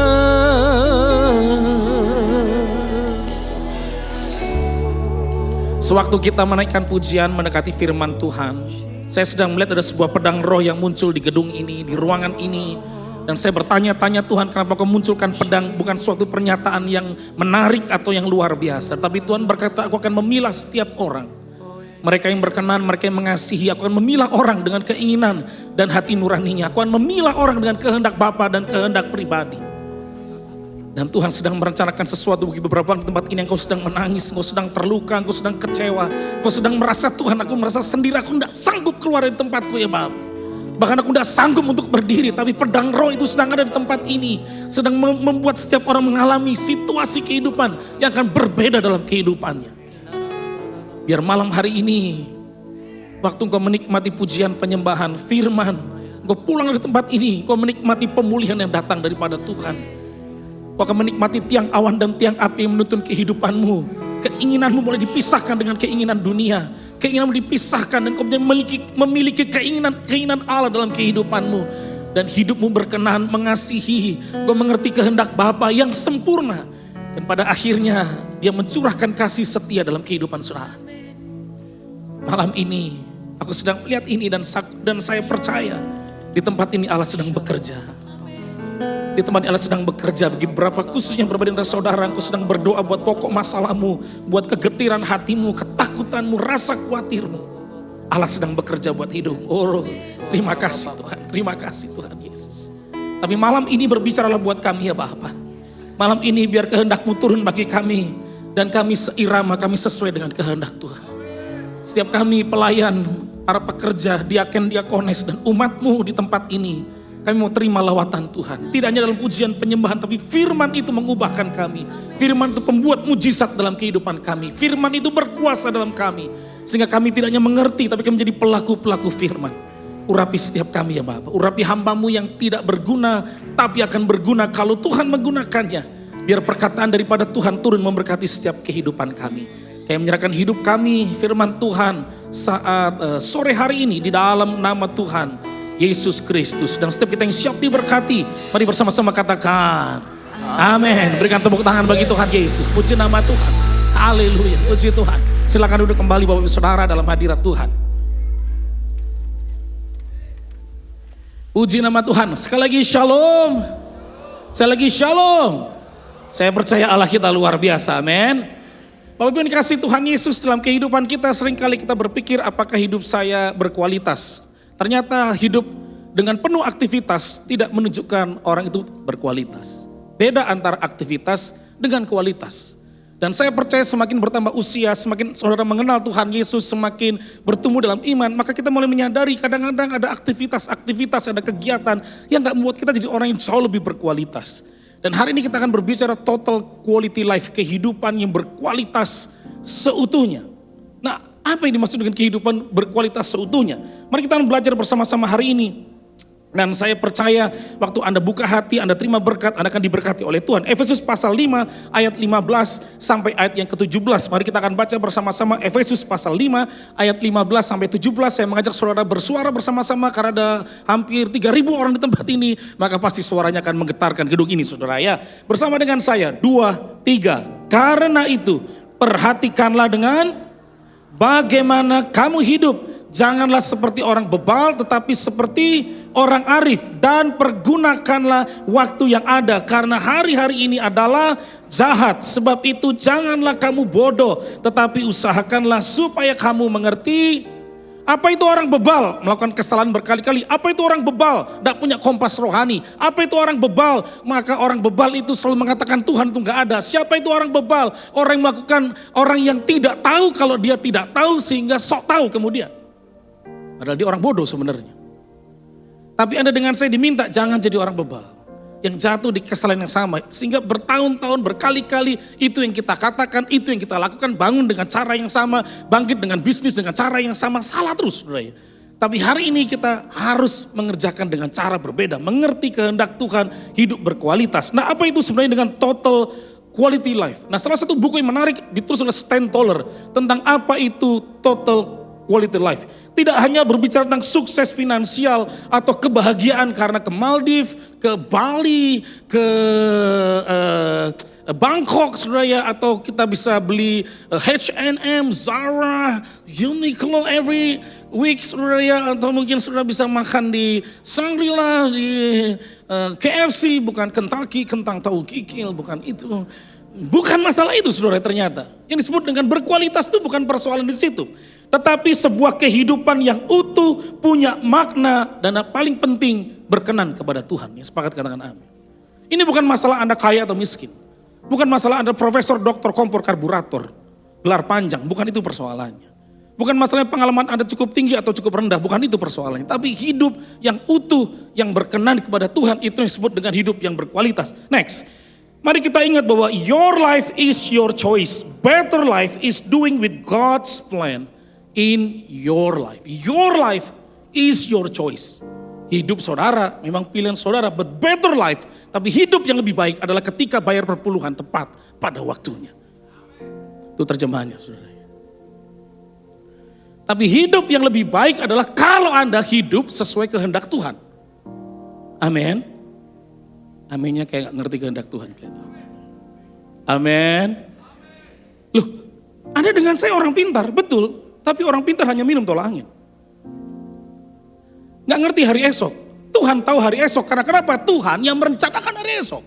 Sewaktu kita menaikkan pujian mendekati firman Tuhan, saya sedang melihat ada sebuah pedang roh yang muncul di gedung ini, di ruangan ini. Dan saya bertanya-tanya, Tuhan, kenapa kau munculkan pedang? Bukan suatu pernyataan yang menarik atau yang luar biasa. Tapi Tuhan berkata, aku akan memilah setiap orang. Mereka yang berkenan, mereka yang mengasihi. Aku akan memilah orang dengan keinginan dan hati nuraninya. Aku akan memilah orang dengan kehendak Bapa dan kehendak pribadi. Dan Tuhan sedang merencanakan sesuatu bagi beberapa tempat ini yang kau sedang menangis, kau sedang terluka, kau sedang kecewa, kau sedang merasa Tuhan aku merasa sendiri, aku tidak sanggup keluar dari tempatku ya Bapa. Bahkan aku tidak sanggup untuk berdiri, tapi pedang roh itu sedang ada di tempat ini. Sedang membuat setiap orang mengalami situasi kehidupan yang akan berbeda dalam kehidupannya. Biar malam hari ini Waktu engkau menikmati pujian, penyembahan, firman, engkau pulang dari tempat ini, engkau menikmati pemulihan yang datang daripada Tuhan. Engkau akan menikmati tiang awan dan tiang api yang menuntun kehidupanmu. Keinginanmu mulai dipisahkan dengan keinginan dunia. Keinginanmu dipisahkan dan engkau memiliki keinginan Allah dalam kehidupanmu. Dan hidupmu berkenan, mengasihi, engkau mengerti kehendak Bapa yang sempurna. Dan pada akhirnya Dia mencurahkan kasih setia dalam kehidupan saudara. Malam ini aku sedang melihat ini dan saya percaya di tempat ini Allah sedang bekerja. Di tempat ini Allah sedang bekerja bagi beberapa khususnya berbeda dengan saudara. Engkau sedang berdoa buat pokok masalahmu, buat kegetiran hatimu, ketakutanmu, rasa khawatirmu. Allah sedang bekerja buat hidup. Oh, terima kasih Tuhan, terima kasih Tuhan Yesus. Tapi malam ini berbicaralah buat kami ya Bapa. Malam ini biar kehendak-Mu turun bagi kami dan kami seirama, kami sesuai dengan kehendak Tuhan. Setiap kami pelayan, para pekerja, diaken, diakones, dan umat-Mu di tempat ini, kami mau terima lawatan Tuhan. Tidak hanya dalam pujian penyembahan, tapi firman itu mengubahkan kami. Firman itu pembuat mujizat dalam kehidupan kami. Firman itu berkuasa dalam kami. Sehingga kami tidak hanya mengerti, tapi kami menjadi pelaku-pelaku firman. Urapi setiap kami ya Bapak. Urapi hamba-Mu yang tidak berguna, tapi akan berguna kalau Tuhan menggunakannya. Biar perkataan daripada Tuhan turun memberkati setiap kehidupan kami. Kami menyerahkan hidup kami, firman Tuhan saat sore hari ini di dalam nama Tuhan Yesus Kristus. Dan setiap kita yang siap diberkati, mari bersama-sama katakan amin. Berikan tepuk tangan bagi Tuhan Yesus. Puji nama Tuhan. Haleluya. Puji Tuhan. Silakan duduk kembali Bapak Ibu Saudara dalam hadirat Tuhan. Puji nama Tuhan. Sekali lagi shalom. Sekali lagi shalom. Saya percaya Allah kita luar biasa. Amin. Bapak Ibu yang dikasihi Tuhan Yesus, dalam kehidupan kita seringkali kita berpikir apakah hidup saya berkualitas. Ternyata hidup dengan penuh aktivitas tidak menunjukkan orang itu berkualitas. Beda antara aktivitas dengan kualitas. Dan saya percaya semakin bertambah usia, semakin saudara mengenal Tuhan Yesus, semakin bertumbuh dalam iman, maka kita mulai menyadari kadang-kadang ada aktivitas, ada kegiatan yang gak membuat kita jadi orang yang jauh lebih berkualitas. Dan hari ini kita akan berbicara total quality life, kehidupan yang berkualitas seutuhnya. Nah, apa yang dimaksud dengan kehidupan berkualitas seutuhnya? Mari kita akan belajar bersama-sama hari ini. Dan saya percaya waktu Anda buka hati, Anda terima berkat, Anda akan diberkati oleh Tuhan. Efesus pasal 5 ayat 15 sampai ayat yang ke-17. Mari kita akan baca bersama-sama Efesus pasal 5 ayat 15 sampai 17. Saya mengajak saudara bersuara bersama-sama karena ada hampir 3.000 orang di tempat ini. Maka pasti suaranya akan menggetarkan gedung ini saudara ya. Bersama dengan saya, 2, 3. Karena itu perhatikanlah dengan bagaimana kamu hidup. Janganlah seperti orang bebal tetapi seperti orang arif. Dan pergunakanlah waktu yang ada karena hari-hari ini adalah jahat. Sebab itu janganlah kamu bodoh tetapi usahakanlah supaya kamu mengerti. Apa itu orang bebal? Melakukan kesalahan berkali-kali. Apa itu orang bebal? Tidak punya kompas rohani. Apa itu orang bebal? Maka orang bebal itu selalu mengatakan Tuhan itu gak ada. Siapa itu orang bebal? Orang yang melakukan, orang yang tidak tahu kalau dia tidak tahu sehingga sok tahu kemudian. Padahal dia orang bodoh sebenarnya. Tapi Anda dengan saya diminta jangan jadi orang bebal. Yang jatuh di kesalahan yang sama. Sehingga bertahun-tahun, berkali-kali itu yang kita katakan, itu yang kita lakukan. Bangun dengan cara yang sama, bangkit dengan bisnis dengan cara yang sama. Salah terus saudara. Tapi hari ini kita harus mengerjakan dengan cara berbeda. Mengerti kehendak Tuhan, hidup berkualitas. Nah apa itu sebenarnya dengan total quality life? Nah salah satu buku yang menarik ditulis oleh Stan Toller. Tentang apa itu total quality life. Tidak hanya berbicara tentang sukses finansial atau kebahagiaan karena ke Maldives, ke Bali, ke Bangkok saudara ya, atau kita bisa beli H&M, Zara, Uniqlo every week saudara ya, atau mungkin saudara bisa makan di Shangri-La, di KFC, bukan Kentucky, kentang tahu kikil, bukan itu. Bukan masalah itu saudara ternyata. Yang disebut dengan berkualitas itu bukan persoalan di situ. Tetapi sebuah kehidupan yang utuh, punya makna, dan yang paling penting berkenan kepada Tuhan. Ya, sepakat katakan amin. Ini bukan masalah Anda kaya atau miskin. Bukan masalah Anda profesor, doktor, kompor, karburator, gelar panjang. Bukan itu persoalannya. Bukan masalah pengalaman Anda cukup tinggi atau cukup rendah. Bukan itu persoalannya. Tapi hidup yang utuh, yang berkenan kepada Tuhan, itu yang disebut dengan hidup yang berkualitas. Next. Mari kita ingat bahwa your life is your choice. Better life is doing with God's plan in your life. Your life is your choice. Hidup saudara memang pilihan saudara, but better life. Tapi hidup yang lebih baik adalah ketika bayar perpuluhan tepat pada waktunya. Itu terjemahannya saudara. Tapi hidup yang lebih baik adalah kalau Anda hidup sesuai kehendak Tuhan. Amin. Aminnya kayak gak ngerti kehendak Tuhan. Amin. Loh, Anda dengan saya orang pintar, betul. Tapi orang pintar hanya minum tolak angin. Gak ngerti hari esok. Tuhan tahu hari esok. Karena kenapa? Tuhan yang merencanakan hari esok.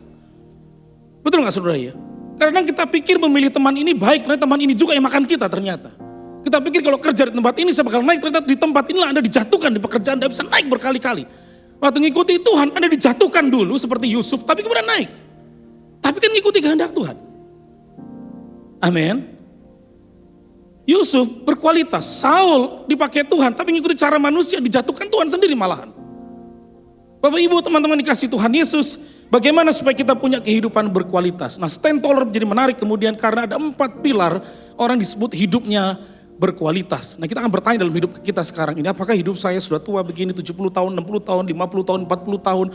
Betul gak saudara ya? Karena kita pikir memilih teman ini baik, karena teman ini juga yang makan kita ternyata. Kita pikir kalau kerja di tempat ini saya bakal naik, ternyata di tempat inilah Anda dijatuhkan di pekerjaan, Anda bisa naik berkali-kali. Waktu ngikuti Tuhan, Anda dijatuhkan dulu seperti Yusuf, tapi kemudian naik. Tapi kan ngikuti kehendak Tuhan. Amin. Yusuf berkualitas, Saul dipakai Tuhan, tapi ngikuti cara manusia, dijatuhkan Tuhan sendiri malahan. Bapak Ibu teman-teman dikasih Tuhan Yesus, bagaimana supaya kita punya kehidupan berkualitas. Nah, Stand Taller menjadi menarik kemudian karena ada 4 pilar orang disebut hidupnya berkualitas. Nah, kita akan bertanya dalam hidup kita sekarang ini, apakah hidup saya sudah tua begini 70 tahun, 60 tahun, 50 tahun, 40 tahun,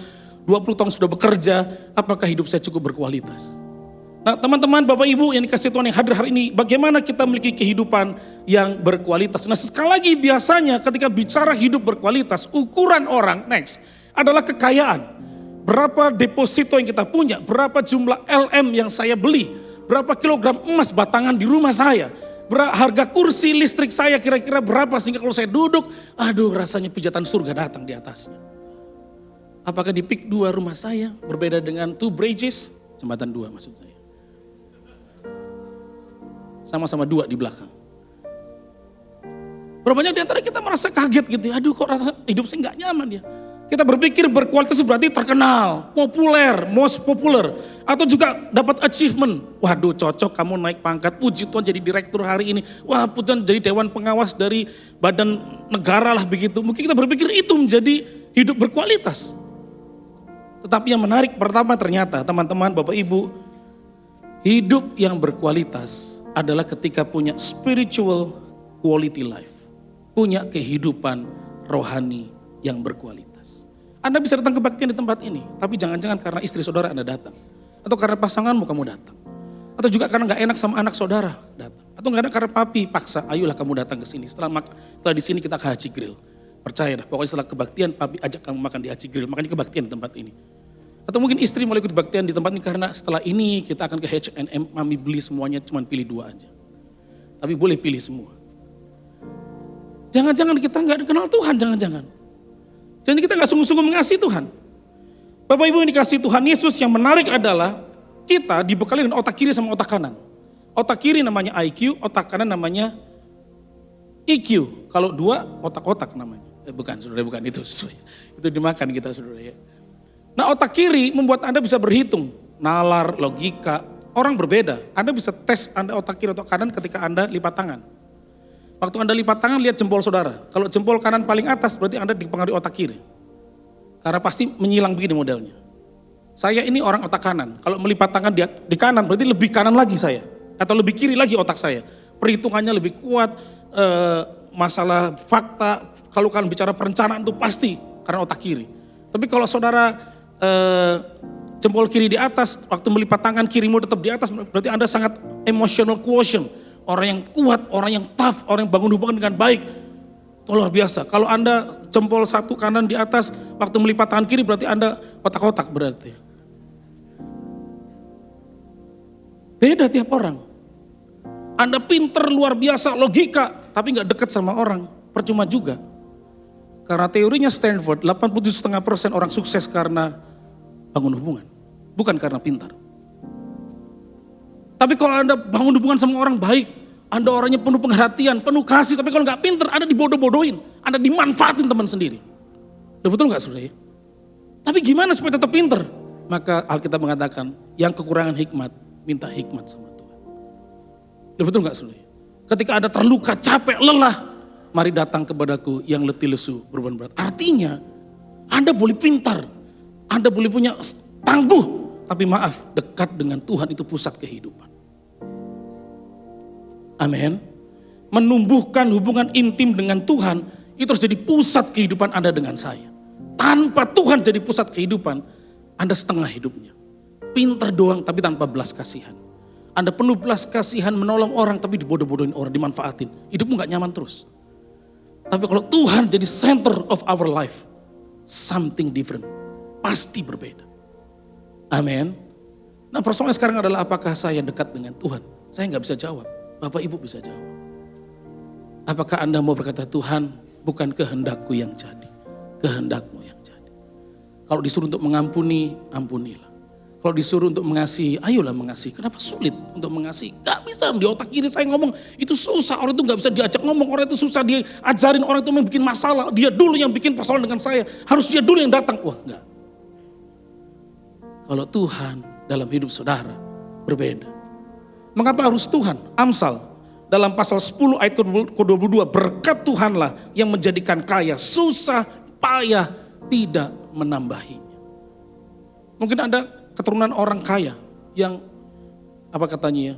20 tahun sudah bekerja, apakah hidup saya cukup berkualitas? Nah, teman-teman, Bapak Ibu yang dikasih Tuhan yang hadir hari ini, bagaimana kita memiliki kehidupan yang berkualitas? Nah, sekali lagi biasanya ketika bicara hidup berkualitas, ukuran orang next adalah kekayaan. Berapa deposito yang kita punya, berapa jumlah LM yang saya beli, berapa kilogram emas batangan di rumah saya, harga kursi listrik saya kira-kira berapa sehingga kalau saya duduk, aduh rasanya pijatan surga datang di atasnya. Apakah di Pik 2 rumah saya berbeda dengan Two Bridges, jembatan 2 maksud saya. Sama-sama 2 di belakang. Berapa banyak di antara kita merasa kaget gitu, aduh kok rasa hidup saya gak nyaman ya. Kita berpikir berkualitas berarti terkenal, populer, most popular. Atau juga dapat achievement. Waduh cocok kamu naik pangkat, puji Tuhan jadi direktur hari ini. Wah puji Tuhan jadi dewan pengawas dari badan negara lah begitu. Mungkin kita berpikir itu menjadi hidup berkualitas. Tetapi yang menarik pertama ternyata teman-teman Bapak Ibu, hidup yang berkualitas adalah ketika punya spiritual quality life. Punya kehidupan rohani yang berkualitas. Anda bisa datang kebaktian di tempat ini, tapi jangan-jangan karena istri saudara Anda datang. Atau karena pasanganmu kamu datang. Atau juga karena gak enak sama anak saudara datang. Atau gak enak karena papi paksa, ayolah kamu datang ke sini. Setelah di sini kita ke Haji Grill. Percaya dah, pokoknya setelah kebaktian papi ajak kamu makan di Haji Grill. Makanya kebaktian di tempat ini. Atau mungkin istri mau ikut kebaktian di tempat ini karena setelah ini kita akan ke H&M, mami beli semuanya cuma pilih 2 aja. Tapi boleh pilih semua. Jangan-jangan kita gak kenal Tuhan, jangan-jangan. Jadi kita gak sungguh-sungguh mengasihi Tuhan. Bapak Ibu yang dikasih Tuhan Yesus, yang menarik adalah kita dibekali dengan otak kiri sama otak kanan. Otak kiri namanya IQ, otak kanan namanya EQ. Kalau 2 otak-otak namanya. Bukan saudara, bukan itu. Itu dimakan kita saudara ya. Nah otak kiri membuat Anda bisa berhitung. Nalar, logika, orang berbeda. Anda bisa tes Anda otak kiri atau kanan ketika Anda lipat tangan. Waktu Anda lipat tangan, lihat jempol saudara. Kalau jempol kanan paling atas, berarti Anda dipengaruhi otak kiri. Karena pasti menyilang begini modelnya. Saya ini orang otak kanan. Kalau melipat tangan di kanan, berarti lebih kanan lagi saya. Atau lebih kiri lagi otak saya. Perhitungannya lebih kuat, masalah fakta, kalau kalian bicara perencanaan itu pasti karena otak kiri. Tapi kalau saudara jempol kiri di atas, waktu melipat tangan kirimu tetap di atas, berarti Anda sangat emotional quotient. Orang yang kuat, orang yang tough, orang yang bangun hubungan dengan baik. Itu luar biasa. Kalau Anda jempol satu kanan di atas, waktu melipat tangan kiri berarti Anda otak-otak berarti. Beda tiap orang. Anda pinter luar biasa, logika, tapi gak deket sama orang. Percuma juga. Karena teorinya Stanford, 87,5% orang sukses karena bangun hubungan. Bukan karena pintar. Tapi kalau Anda bangun hubungan sama orang baik, Anda orangnya penuh perhatian, penuh kasih, tapi kalau nggak pintar, Anda dibodoh-bodohin, Anda dimanfaatin teman sendiri. Betul nggak saudara? Tapi gimana supaya tetap pintar? Maka Alkitab mengatakan, yang kekurangan hikmat, minta hikmat sama Tuhan. Betul nggak saudara? Ketika Anda terluka, capek, lelah, mari datang kepadaku yang letih lesu beban berat. Artinya, Anda boleh pintar, Anda boleh punya tangguh, tapi maaf, dekat dengan Tuhan itu pusat kehidupan. Amin. menumbuhkan hubungan intim dengan Tuhan, itu harus jadi pusat kehidupan Anda dengan saya. Tanpa Tuhan jadi pusat kehidupan, Anda setengah hidupnya. Pintar doang tapi tanpa belas kasihan. Anda penuh belas kasihan menolong orang tapi dibodoh-bodohin orang, dimanfaatin. Hidupmu gak nyaman terus. Tapi kalau Tuhan jadi center of our life, something different. Pasti berbeda. Amin. Nah persoalannya sekarang adalah apakah saya dekat dengan Tuhan? Saya gak bisa jawab, Bapak Ibu bisa jawab. Apakah Anda mau berkata, Tuhan bukan kehendakku yang jadi, kehendakmu yang jadi. Kalau disuruh untuk mengampuni, ampunilah. Kalau disuruh untuk mengasihi, ayolah mengasihi. Kenapa sulit untuk mengasihi? Gak bisa, di otak kiri saya ngomong, itu susah. Orang itu gak bisa diajak ngomong, orang itu susah diajarin, orang itu yang bikin masalah. Dia dulu yang bikin persoalan dengan saya, harus dia dulu yang datang. Wah enggak. Kalau Tuhan dalam hidup saudara, berbeda. Mengapa harus Tuhan? Amsal. Dalam pasal 10 ayat ke-22, berkat Tuhanlah yang menjadikan kaya, susah, payah, tidak menambahinya. Mungkin ada keturunan orang kaya yang, apa katanya ya,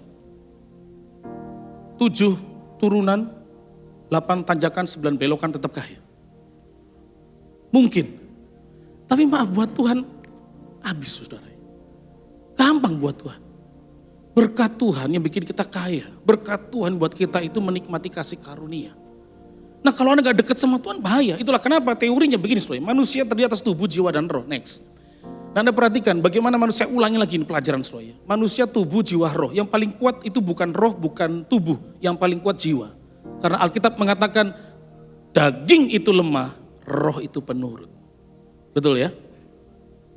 7 turunan, 8 tanjakan, 9 belokan tetap kaya. Mungkin. Tapi maaf buat Tuhan, habis saudara. Gampang buat Tuhan. Berkat Tuhan yang bikin kita kaya. Berkat Tuhan buat kita itu menikmati kasih karunia. Nah kalau Anda gak dekat sama Tuhan bahaya. Itulah kenapa teorinya begini saudara. Manusia terdiri atas tubuh, jiwa, dan roh. Next. Nah, Anda perhatikan bagaimana manusia, ulangi lagi ini pelajaran saudara. Manusia tubuh, jiwa, roh. Yang paling kuat itu bukan roh, bukan tubuh. Yang paling kuat jiwa. Karena Alkitab mengatakan daging itu lemah, roh itu penurut. Betul ya?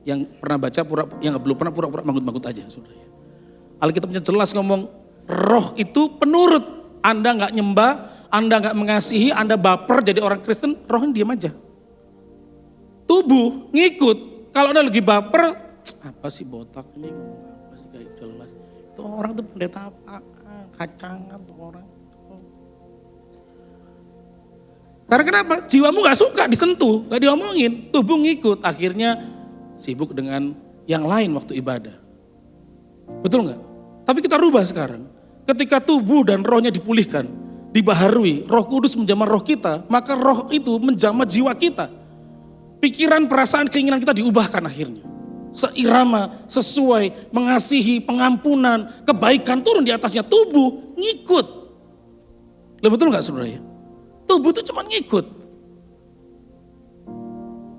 Yang pernah baca, yang belum pernah pura-pura manggut-manggut aja saudara. Alkitabnya jelas ngomong, roh itu penurut. Anda gak nyembah, Anda gak mengasihi, Anda baper jadi orang Kristen, rohnya diam aja. Tubuh ngikut. Kalau Anda lagi baper, apa sih botak ini, ngomong apa sih gak jelas. Itu orang tuh pendeta apa, kacangan tuh orang. Karena kenapa? Jiwamu gak suka disentuh, gak diomongin. Tubuh ngikut, akhirnya sibuk dengan yang lain waktu ibadah. Betul gak? Tapi kita rubah sekarang. Ketika tubuh dan rohnya dipulihkan, dibaharui, Roh Kudus menjamah roh kita, maka roh itu menjamah jiwa kita. Pikiran, perasaan, keinginan kita diubahkan akhirnya. Seirama, sesuai, mengasihi, pengampunan, kebaikan turun di atasnya. Tubuh ngikut. Loh betul gak saudara ya? Tubuh itu cuma ngikut.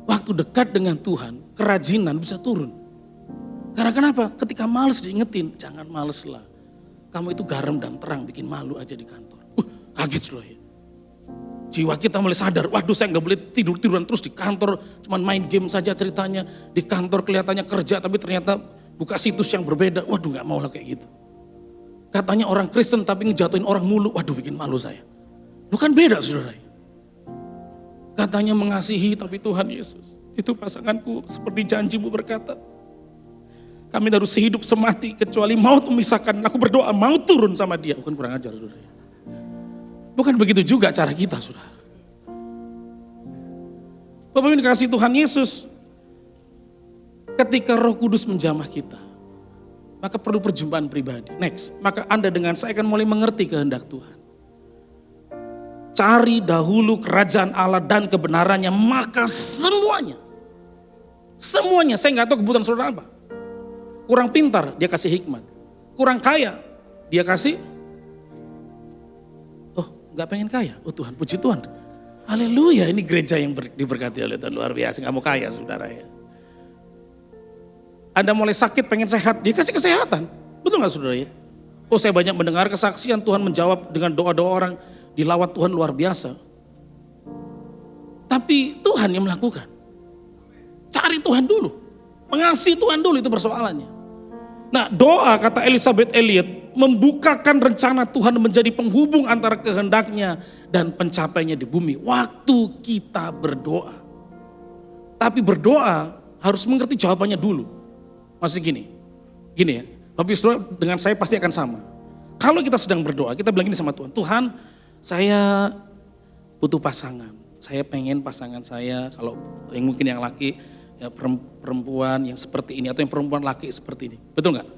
Waktu dekat dengan Tuhan, kerajinan bisa turun. Karena kenapa? Ketika males diingetin, jangan males lah. Kamu itu garam dan terang, bikin malu aja di kantor. Kaget saudara ya. Jiwa kita mulai sadar, waduh saya gak boleh tidur-tiduran terus di kantor. Cuman main game saja ceritanya. Di kantor kelihatannya kerja, tapi ternyata buka situs yang berbeda. Waduh gak mau lah kayak gitu. Katanya orang Kristen tapi ngejatuhin orang mulu, waduh bikin malu saya. Bukan beda saudara. Katanya mengasihi tapi Tuhan Yesus. Itu pasanganku seperti janjimu berkata. Kami harus sehidup semati kecuali maut memisahkan. Aku berdoa mau turun sama dia. Bukan kurang ajar saudara. Bukan begitu juga cara kita saudara. Bapak Ibu dikasih Tuhan Yesus. Ketika Roh Kudus menjamah kita. Maka perlu perjumpaan pribadi. Next. Maka Anda dengan saya akan mulai mengerti kehendak Tuhan. Cari dahulu kerajaan Allah dan kebenarannya. Maka semuanya. Semuanya. Saya gak tahu kebutuhan saudara apa. Kurang pintar, dia kasih hikmat. Kurang kaya, dia kasih, oh gak pengen kaya. Oh Tuhan, puji Tuhan. Haleluya, ini gereja yang diberkati oleh Tuhan, luar biasa. Gak mau kaya saudara ya. Anda mulai sakit, pengen sehat, dia kasih kesehatan. Betul gak saudara ya? Oh saya banyak mendengar kesaksian Tuhan menjawab dengan doa-doa orang. Dilawat Tuhan luar biasa. Tapi Tuhan yang melakukan. Cari Tuhan dulu. Mengasihi Tuhan dulu itu persoalannya. Nah doa kata Elizabeth Elliot membukakan rencana Tuhan menjadi penghubung antara kehendaknya dan pencapaiannya di bumi. Waktu kita berdoa. Tapi berdoa harus mengerti jawabannya dulu. Maksudnya gini ya. Bapak Saudara dengan saya pasti akan sama. Kalau kita sedang berdoa kita bilang gini sama Tuhan. Tuhan saya butuh pasangan. Saya pengen pasangan saya kalau yang mungkin yang laki ya perempuan yang seperti ini atau yang perempuan laki seperti ini. Betul nggak?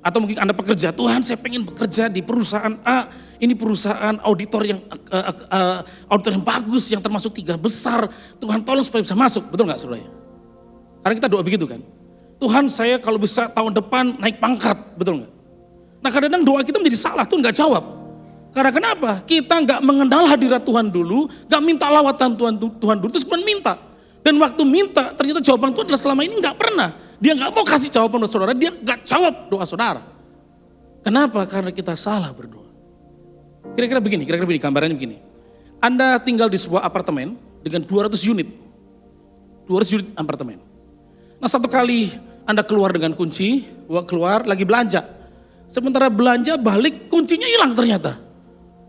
Atau mungkin Anda pekerja, Tuhan saya pengen bekerja di perusahaan A, ini perusahaan auditor yang bagus, yang termasuk 3 besar. Tuhan tolong supaya bisa masuk, betul gak saudara? Karena kita doa begitu kan. Tuhan saya kalau bisa tahun depan naik pangkat, betul gak? Nah kadang-kadang doa kita menjadi salah, Tuhan gak jawab. Karena kenapa? Kita gak mengenal hadirat Tuhan dulu, gak minta lawatan Tuhan dulu, terus kemudian minta. Dan waktu minta, ternyata jawaban Tuhan adalah selama ini gak pernah. Dia gak mau kasih jawaban buat saudara, dia gak jawab doa saudara. Kenapa? Karena kita salah berdoa. Kira-kira begini, gambarannya begini. Anda tinggal di sebuah apartemen dengan 200 unit. 200 unit apartemen. Nah satu kali Anda keluar dengan kunci, keluar lagi belanja. Sementara belanja balik kuncinya hilang ternyata.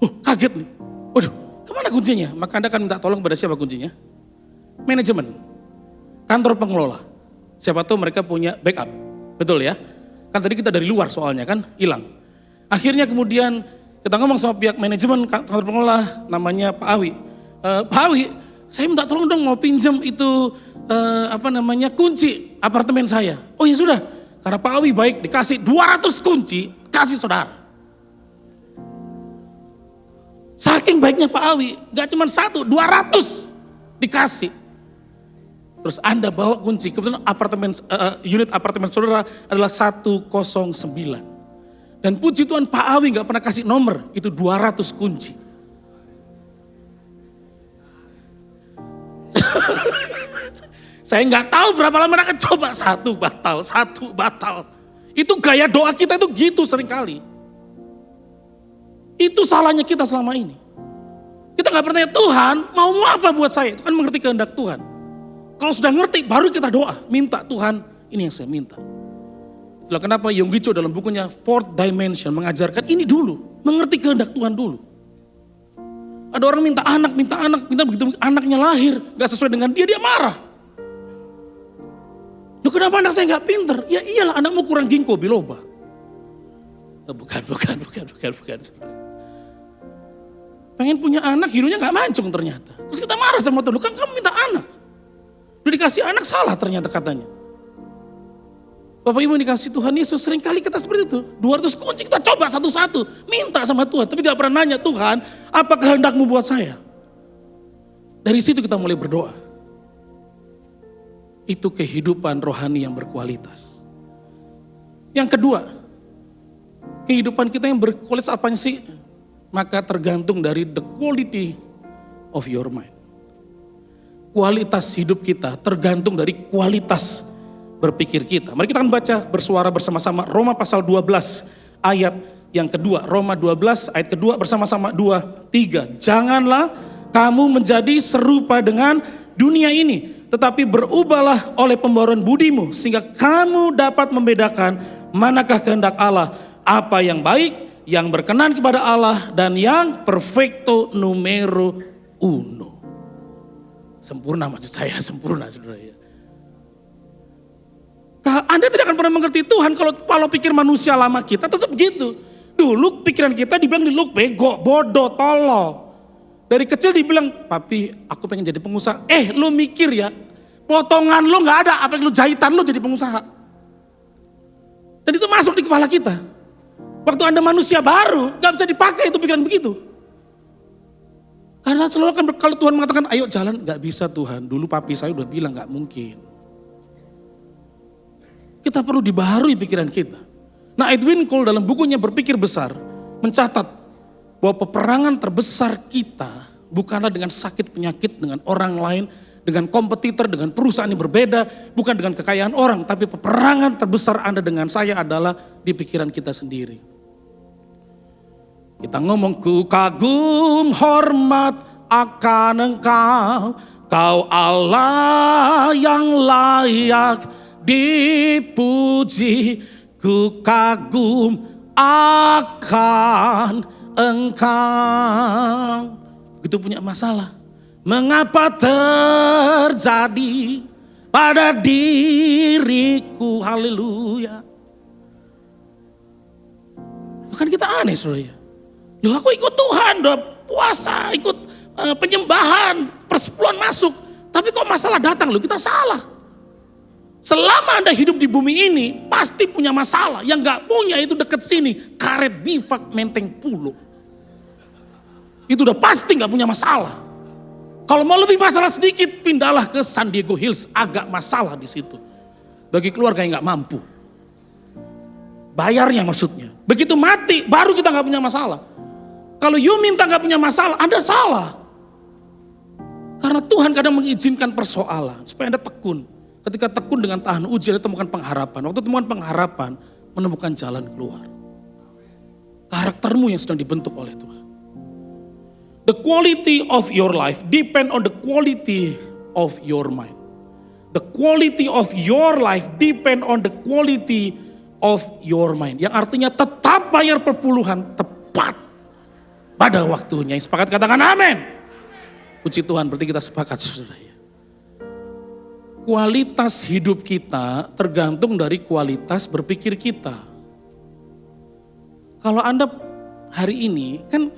Kaget nih. Waduh, kemana kuncinya? Maka Anda akan minta tolong pada siapa kuncinya? Manajemen, kantor pengelola. Siapa tahu mereka punya backup, betul ya? Kan tadi kita dari luar soalnya kan, hilang. Akhirnya kemudian kita ngomong sama pihak manajemen kantor pengelola, namanya Pak Awi. Pak Awi, saya minta tolong dong mau pinjam itu kunci apartemen saya. Oh ya sudah, karena Pak Awi baik dikasih 200 kunci, kasih saudara. Saking baiknya Pak Awi, gak cuma 1, 200 dikasih. Terus Anda bawa kunci, kebetulan unit apartemen saudara adalah 109. Dan puji Tuhan Pak Awi gak pernah kasih nomor, itu 200 kunci. Saya gak tahu berapa lama mereka coba, 1 batal. Itu gaya doa kita itu gitu seringkali. Itu salahnya kita selama ini. Kita gak pernah tanya, Tuhan mau apa buat saya? Itu kan mengerti kehendak Tuhan. Kalau sudah ngerti, baru kita doa. Minta Tuhan, ini yang saya minta. Itulah kenapa Yonggi Cho dalam bukunya Fourth Dimension mengajarkan ini dulu. Mengerti kehendak Tuhan dulu. Ada orang minta anak, begitu anaknya lahir. Gak sesuai dengan dia marah. Loh kenapa anak saya gak pinter? Ya iyalah anakmu kurang ginkgo biloba. Bukan. Pengen punya anak, hidungnya gak mancung ternyata. Terus kita marah sama Tuhan, kan kamu minta anak. Udah dikasih anak salah ternyata katanya. Bapak Ibu dikasih Tuhan Yesus, seringkali kita seperti itu. 200 kunci kita coba satu-satu, minta sama Tuhan. Tapi tidak pernah nanya, Tuhan apa kehendakmu buat saya? Dari situ kita mulai berdoa. Itu kehidupan rohani yang berkualitas. Yang kedua, kehidupan kita yang berkualitas apa sih? Maka tergantung dari the quality of your mind. Kualitas hidup kita tergantung dari kualitas berpikir kita. Mari kita akan baca bersuara bersama-sama Roma pasal 12 ayat yang kedua. Roma 12 ayat kedua bersama-sama 2, 3. Janganlah kamu menjadi serupa dengan dunia ini, tetapi berubahlah oleh pembaruan budimu sehingga kamu dapat membedakan manakah kehendak Allah, apa yang baik, yang berkenan kepada Allah, dan yang perfecto numero uno. Sempurna maksud saya, sempurna saudara ya. Anda tidak akan pernah mengerti Tuhan kalau pikir manusia lama kita tetap gitu. Dulu pikiran kita dibilang lu bego, bodoh, tolol. Dari kecil dibilang, papi aku pengen jadi pengusaha. Lu mikir ya, potongan lu gak ada, apa yang lu jahitan lu jadi pengusaha. Dan itu masuk di kepala kita. Waktu Anda manusia baru, gak bisa dipakai itu pikiran begitu. Karena selalu kan kalau Tuhan mengatakan, ayo jalan, gak bisa Tuhan. Dulu papi saya udah bilang gak mungkin. Kita perlu dibaharui pikiran kita. Nah Edwin Cole dalam bukunya Berpikir Besar mencatat bahwa peperangan terbesar kita bukanlah dengan sakit penyakit, dengan orang lain, dengan kompetitor, dengan perusahaan yang berbeda, bukan dengan kekayaan orang, tapi peperangan terbesar Anda dengan saya adalah di pikiran kita sendiri. Kita ngomong, ku kagum hormat akan Engkau, Kau Allah yang layak dipuji, ku kagum akan Engkau. Begitu punya masalah, mengapa terjadi pada diriku, haleluya. Kan kita aneh saudara ya. Loh aku ikut Tuhan, udah puasa, ikut penyembahan, persepuluhan masuk. Tapi kok masalah datang loh, kita salah. Selama Anda hidup di bumi ini, pasti punya masalah. Yang gak punya itu deket sini, Karet Bifak Menteng Pulo. Itu udah pasti gak punya masalah. Kalau mau lebih masalah sedikit, pindahlah ke San Diego Hills, agak masalah di situ. Bagi keluarga yang gak mampu. Bayarnya maksudnya. Begitu mati, baru kita gak punya masalah. Kalau you minta gak punya masalah, Anda salah. Karena Tuhan kadang mengizinkan persoalan, supaya Anda tekun. Ketika tekun dengan tahan ujian, Anda temukan pengharapan. Waktu temukan pengharapan, menemukan jalan keluar. Karaktermu yang sedang dibentuk oleh Tuhan. The quality of your life depend on the quality of your mind. The quality of your life depend on the quality of your mind. Yang artinya tetap bayar perpuluhan tepat pada waktunya. Yang sepakat katakan amin. Puji Tuhan, berarti kita sepakat saudara. Kualitas hidup kita tergantung dari kualitas berpikir kita. Kalau Anda hari ini, kan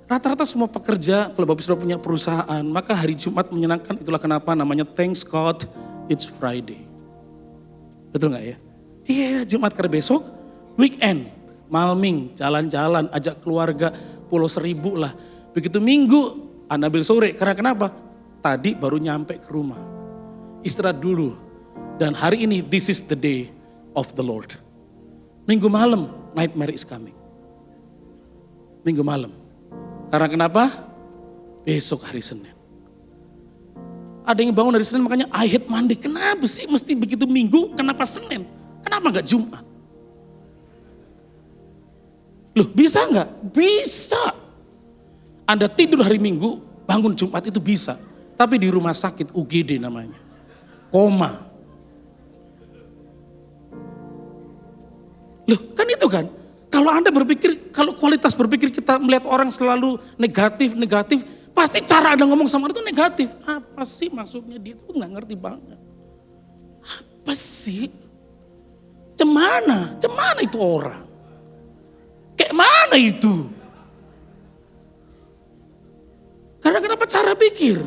rata-rata semua pekerja, kalau Bapak sudah punya perusahaan, maka hari Jumat menyenangkan, itulah kenapa namanya Thanks God It's Friday. Betul gak ya? Iya, Jumat karena besok weekend, malming, jalan-jalan, ajak keluarga, Pulau Seribu lah. Begitu Minggu, Anda ambil sore, karena kenapa? Tadi baru nyampe ke rumah. Istirahat dulu. Dan hari ini, this is the day of the Lord. Minggu malam, nightmare is coming. Minggu malam. Karena kenapa? Besok hari Senin. Ada yang bangun dari Senin makanya I hate Monday. Kenapa sih mesti begitu Minggu? Kenapa Senin? Kenapa gak Jumat? Loh bisa gak? Bisa. Anda tidur hari Minggu, bangun Jumat itu bisa. Tapi di rumah sakit UGD namanya. Koma. Loh kan itu kan. Kalau Anda berpikir, kalau kualitas berpikir kita melihat orang selalu negatif, pasti cara Anda ngomong sama orang itu negatif. Apa sih maksudnya dia itu gak ngerti banget. Apa sih? Cemana itu orang? Kayak mana itu? Karena kenapa cara pikir?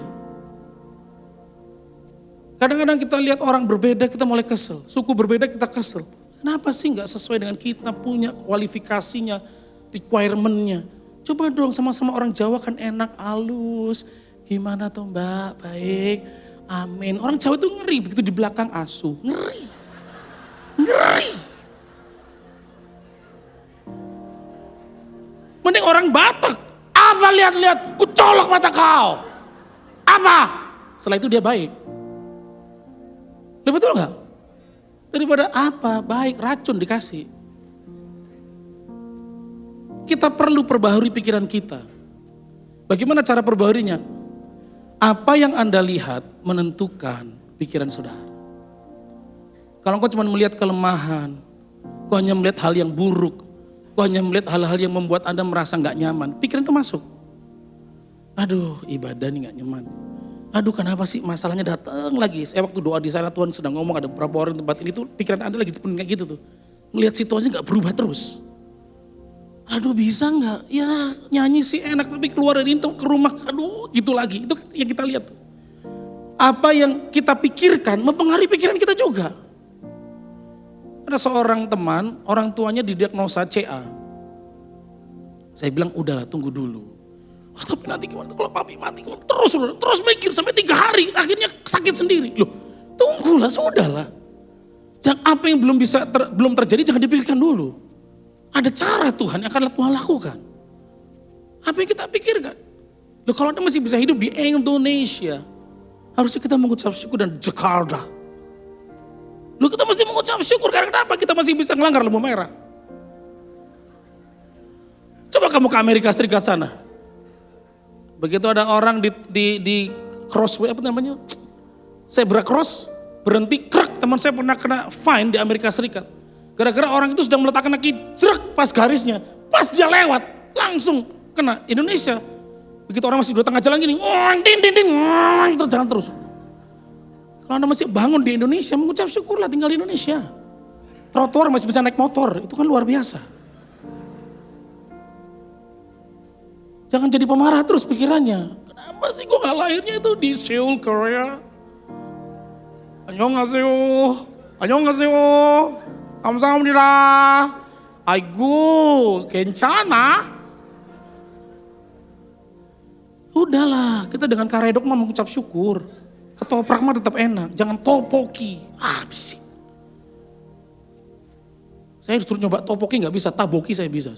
Kadang-kadang kita lihat orang berbeda kita mulai kesel. Suku berbeda kita kesel. Kenapa sih gak sesuai dengan kita punya kualifikasinya, requirement-nya. Coba dong sama-sama orang Jawa kan enak, halus. Gimana tuh Mbak, baik, amin. Orang Jawa itu ngeri begitu di belakang asu. Ngeri. Mending orang Batak. Apa lihat-lihat, ku colok mata kau. Apa? Setelah itu dia baik. Betul gak? Daripada apa? Baik, racun dikasih. Kita perlu perbaharui pikiran kita. Bagaimana cara perbaharuinya? Apa yang Anda lihat menentukan pikiran saudara. Kalau engkau cuma melihat kelemahan, kau hanya melihat hal yang buruk, kau hanya melihat hal-hal yang membuat Anda merasa gak nyaman, pikiran itu masuk. Aduh, ibadah nih gak nyaman. Aduh kenapa sih masalahnya datang lagi. Saya waktu doa di sana Tuhan sedang ngomong ada beberapa orang di tempat ini tuh pikiran Anda lagi penuh kayak gitu tuh. Ngelihat situasi gak berubah terus. Aduh bisa gak? Ya nyanyi sih enak tapi keluar dari itu ke rumah. Aduh gitu lagi. Itu yang kita lihat. Apa yang kita pikirkan mempengaruhi pikiran kita juga. Ada seorang teman, orang tuanya didiagnosa CA. Saya bilang udahlah tunggu dulu. Oh, tapi nanti gimana kalau papi mati? Terus mikir sampai 3 hari, akhirnya sakit sendiri. Loh, tunggulah, sudahlah. Jangan apa yang belum terjadi jangan dipikirkan dulu. Ada cara Tuhan yang akan Tuhan lakukan. Apa yang kita pikirkan? Loh, kalau Anda masih bisa hidup di Indonesia, harusnya kita mengucap syukur dan Jakarta. Loh, kita mesti mengucap syukur karena kenapa? Kita masih bisa ngelanggar lampu merah. Coba kamu ke Amerika Serikat sana. Begitu ada orang di crossway apa namanya, zebra cross, berhenti, krek, teman saya pernah kena fine di Amerika Serikat. Gara-gara orang itu sedang meletakkan kaki, jrek pas garisnya, pas dia lewat, langsung kena. Indonesia, begitu orang masih di tengah jalan gini, terus jalan terus. Kalau Anda masih bangun di Indonesia, mengucap syukurlah tinggal di Indonesia. Trotoar masih bisa naik motor, itu kan luar biasa. Jangan jadi pemarah terus pikirannya. Kenapa sih gue gak lahirnya itu di Seoul, Korea? 안녕하세요. 안녕하세요. 감사합니다. Aigu, kencana. Udahlah, kita dengan karedok mah mengucap syukur. Ketoprak mah tetap enak, jangan topoki. Apa sih? Saya disuruh nyoba topoki nggak bisa, taboki saya bisa.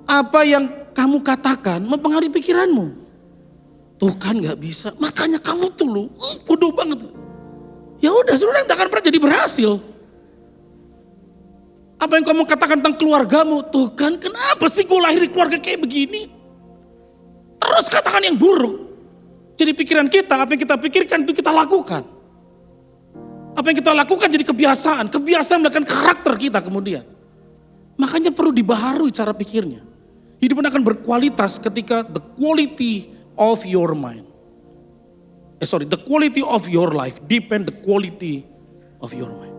Apa yang kamu katakan mempengaruhi pikiranmu. Tuh kan nggak bisa, makanya kamu tuh lu bodoh banget. Ya udah, saudara tak akan pernah jadi berhasil. Apa yang kamu katakan tentang keluargamu, tuh kan kenapa sih gue lahir di keluarga kayak begini? Terus katakan yang buruk. Jadi pikiran kita, apa yang kita pikirkan itu kita lakukan. Apa yang kita lakukan jadi kebiasaan melakukan karakter kita kemudian. Makanya perlu dibaharui cara pikirnya. Hidup akan berkualitas ketika the quality of your mind. The quality of your life depend the quality of your mind.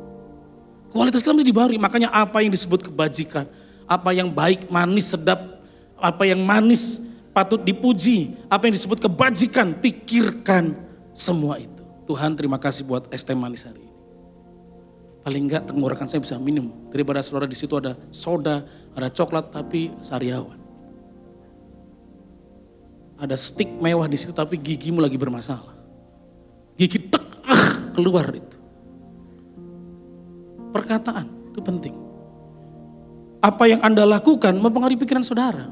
Kualitas kita mesti dibaharui, makanya apa yang disebut kebajikan, apa yang baik, manis, sedap, apa yang manis patut dipuji, apa yang disebut kebajikan, pikirkan semua itu. Tuhan terima kasih buat es teh manis hari ini. Paling enggak tenggorokan saya bisa minum, daripada saudara di situ ada soda, ada coklat tapi sariawan. Ada stik mewah di situ tapi gigimu lagi bermasalah. Gigi keluar itu. Perkataan itu penting. Apa yang Anda lakukan mempengaruhi pikiran saudara.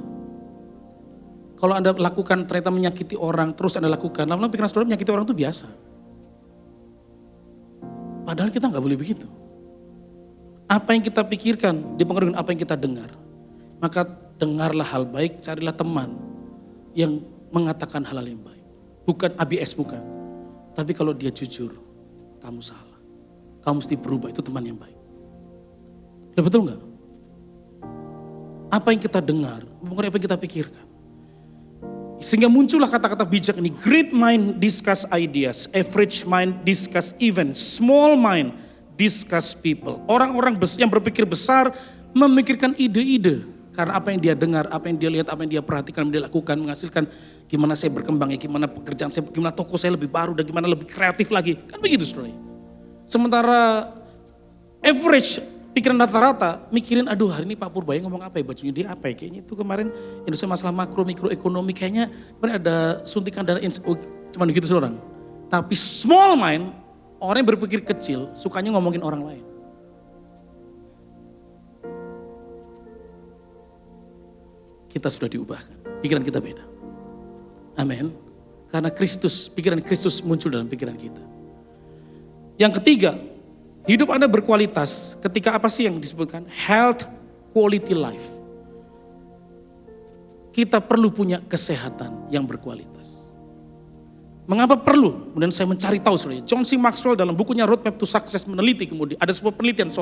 Kalau Anda lakukan ternyata menyakiti orang, terus Anda lakukan, lama-lama pikiran saudara menyakiti orang itu biasa. Padahal kita nggak boleh begitu. Apa yang kita pikirkan dipengaruhi dengan apa yang kita dengar. Maka dengarlah hal baik, carilah teman yang mengatakan hal-hal yang baik. Bukan ABS, bukan. Tapi kalau dia jujur, kamu salah. Kamu mesti berubah, itu teman yang baik. Ya, betul nggak? Apa yang kita dengar, mempengaruhi apa yang kita pikirkan. Sehingga muncullah kata-kata bijak ini. Great mind discuss ideas, average mind discuss events, small mind discuss people. Orang-orang yang berpikir besar memikirkan ide-ide. Karena apa yang dia dengar, apa yang dia lihat, apa yang dia perhatikan, dia lakukan, menghasilkan gimana saya berkembang ya, gimana pekerjaan saya, gimana toko saya lebih baru, dan gimana lebih kreatif lagi. Kan begitu saudara. Sementara average, pikiran rata-rata, mikirin aduh hari ini Pak Purbaya ngomong apa ya, bajunya dia apa ya, kayaknya itu kemarin Indonesia masalah makro, mikroekonomi, kayaknya kemarin ada suntikan dana, cuman begitu saudara. Tapi small mind, orang yang berpikir kecil, sukanya ngomongin orang lain. Kita sudah diubahkan, pikiran kita beda. Amin. Karena Kristus, pikiran Kristus muncul dalam pikiran kita. Yang ketiga, hidup Anda berkualitas ketika apa sih yang disebutkan? Health, quality life. Kita perlu punya kesehatan yang berkualitas. Mengapa perlu? Kemudian saya mencari tahu sebenarnya. John C. Maxwell dalam bukunya Roadmap to Success meneliti kemudian, ada sebuah penelitian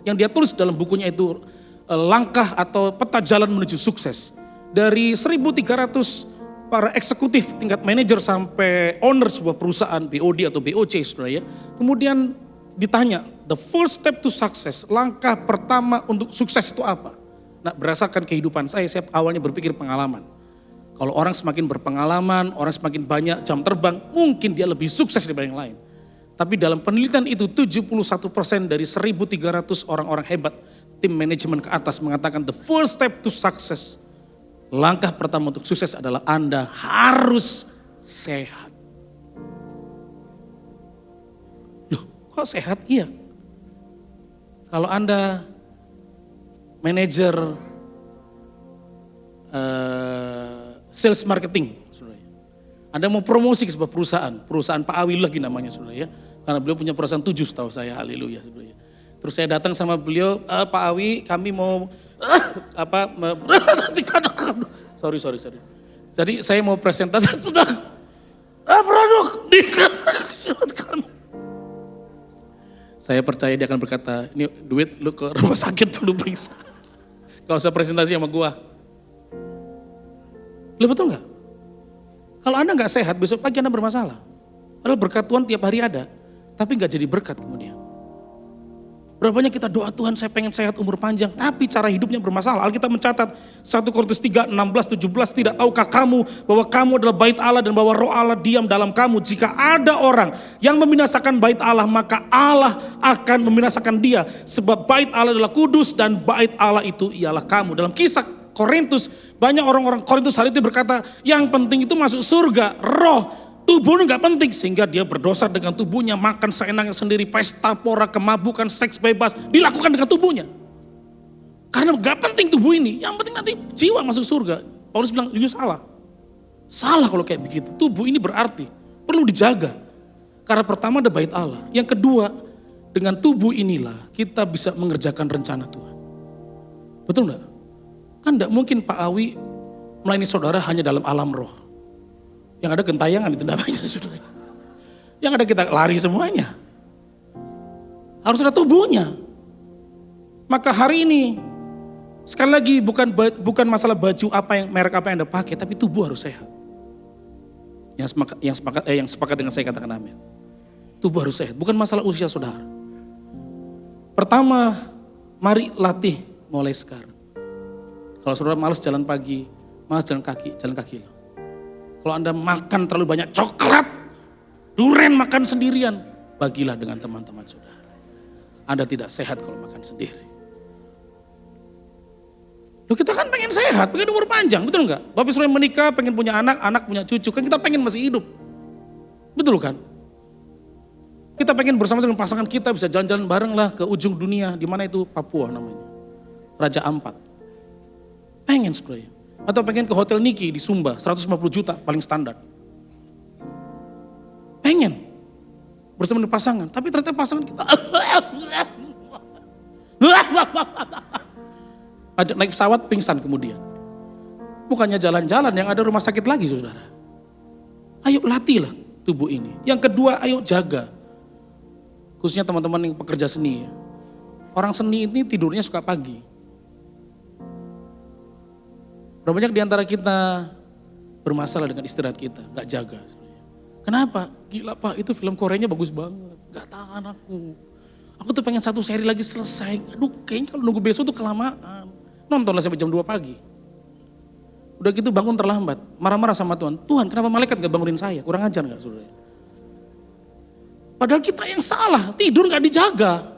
yang dia tulis dalam bukunya itu langkah atau peta jalan menuju sukses. Dari 1.300 para eksekutif tingkat manajer sampai owner sebuah perusahaan BOD atau BOC saudara ya. Kemudian ditanya, the first step to success, langkah pertama untuk sukses itu apa? Nah berdasarkan kehidupan saya awalnya berpikir pengalaman. Kalau orang semakin berpengalaman, orang semakin banyak jam terbang, mungkin dia lebih sukses daripada yang lain. Tapi dalam penelitian itu 71% dari 1.300 orang-orang hebat, tim manajemen ke atas mengatakan the first step to success, langkah pertama untuk sukses adalah Anda harus sehat. Loh, kok sehat? Iya. Kalau Anda manajer sales marketing, saudara, Anda mau promosi ke sebuah perusahaan Pak Awi lagi namanya, saudara ya. Karena beliau punya perusahaan 7 setahu saya, haleluya, saudara ya. Terus saya datang sama beliau, Pak Awi kami mau sorry. Jadi saya mau presentasi tentang produk dikatakan. Saya percaya dia akan berkata, ini duit lu ke rumah sakit dulu periksa. Gak usah presentasi sama gua. Lu betul gak? Kalau Anda gak sehat, besok pagi Anda bermasalah. Padahal berkat Tuhan tiap hari ada, tapi gak jadi berkat kemudian. Berapa banyak kita doa, Tuhan saya pengen sehat umur panjang, tapi cara hidupnya bermasalah. Alkitab mencatat 1 Korintus 3, 16, 17, tidak tahukah kamu bahwa kamu adalah bait Allah dan bahwa roh Allah diam dalam kamu. Jika ada orang yang membinasakan bait Allah, maka Allah akan membinasakan dia. Sebab bait Allah adalah kudus dan bait Allah itu ialah kamu. Dalam kisah Korintus, banyak orang-orang Korintus hari itu berkata, yang penting itu masuk surga, roh. Tubuhnya gak penting, sehingga dia berdosa dengan tubuhnya, makan seenaknya sendiri, pesta pora, kemabukan, seks bebas, dilakukan dengan tubuhnya. Karena gak penting tubuh ini, yang penting nanti jiwa masuk surga. Paulus bilang, itu salah. Salah kalau kayak begitu, tubuh ini berarti, perlu dijaga. Karena pertama ada bait Allah, yang kedua, dengan tubuh inilah kita bisa mengerjakan rencana Tuhan. Betul gak? Kan gak mungkin Pak Awi melayani saudara hanya dalam alam roh. Yang ada gentayangan itu namanya saudara. Yang ada kita lari semuanya. Harus ada tubuhnya. Maka hari ini sekali lagi bukan masalah baju apa yang merek apa yang Anda pakai, tapi tubuh harus sehat. Yang sepakat dengan saya katakan amin. Tubuh harus sehat, bukan masalah usia saudara. Pertama, mari latih mulai sekarang. Kalau saudara malas jalan pagi, malas jalan kaki lah. Kalau Anda makan terlalu banyak coklat, durian makan sendirian, bagilah dengan teman-teman saudara. Anda tidak sehat kalau makan sendiri. Loh, kita kan pengen sehat, pengen umur panjang, betul enggak? Bapak Ibu yang menikah, pengen punya anak, anak punya cucu, kan kita pengen masih hidup. Betul kan? Kita pengen bersama dengan pasangan kita bisa jalan-jalan bareng lah ke ujung dunia, di mana itu Papua namanya. Raja Ampat. Pengen saudara. Atau pengen ke Hotel Niki di Sumba, 150 juta paling standar. Pengen bersama dengan pasangan, tapi ternyata pasangan kita ajak naik pesawat pingsan kemudian. Bukannya jalan-jalan, yang ada rumah sakit lagi saudara. Ayo latihlah tubuh ini. Yang kedua, ayo jaga. Khususnya teman-teman yang pekerja seni. Orang seni ini tidurnya suka pagi. Berapa banyak di antara kita bermasalah dengan istirahat kita, gak jaga. Kenapa? Gila Pak, itu film Koreanya bagus banget. Gak tahan aku. Aku tuh pengen satu seri lagi selesai. Aduh, kayaknya kalau nunggu besok tuh kelamaan. Nontonlah sampai jam 2 pagi. Udah gitu bangun terlambat, marah-marah sama Tuhan. Tuhan, kenapa malaikat gak bangunin saya? Kurang ajar gak saudara? Padahal kita yang salah, tidur gak dijaga.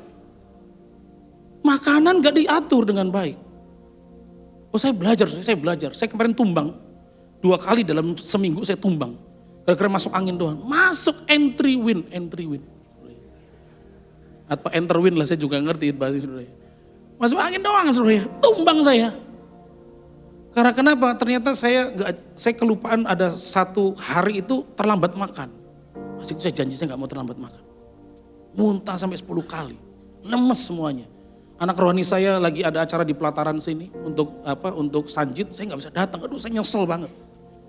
Makanan gak diatur dengan baik. Oh saya belajar. Saya kemarin tumbang. 2 kali dalam seminggu saya tumbang. Gara-gara masuk angin doang. Masuk entry win. Atau enter win lah, saya juga ngerti bahasa saudara. Masuk angin doang saudara. Tumbang saya. Karena kenapa? Ternyata saya kelupaan ada 1 hari itu terlambat makan. Masih saya janji saya gak mau terlambat makan. Muntah sampai 10 kali. Lemes semuanya. Anak rohani saya lagi ada acara di pelataran sini untuk sanjit, saya nggak bisa datang. Aduh, saya nyesel banget.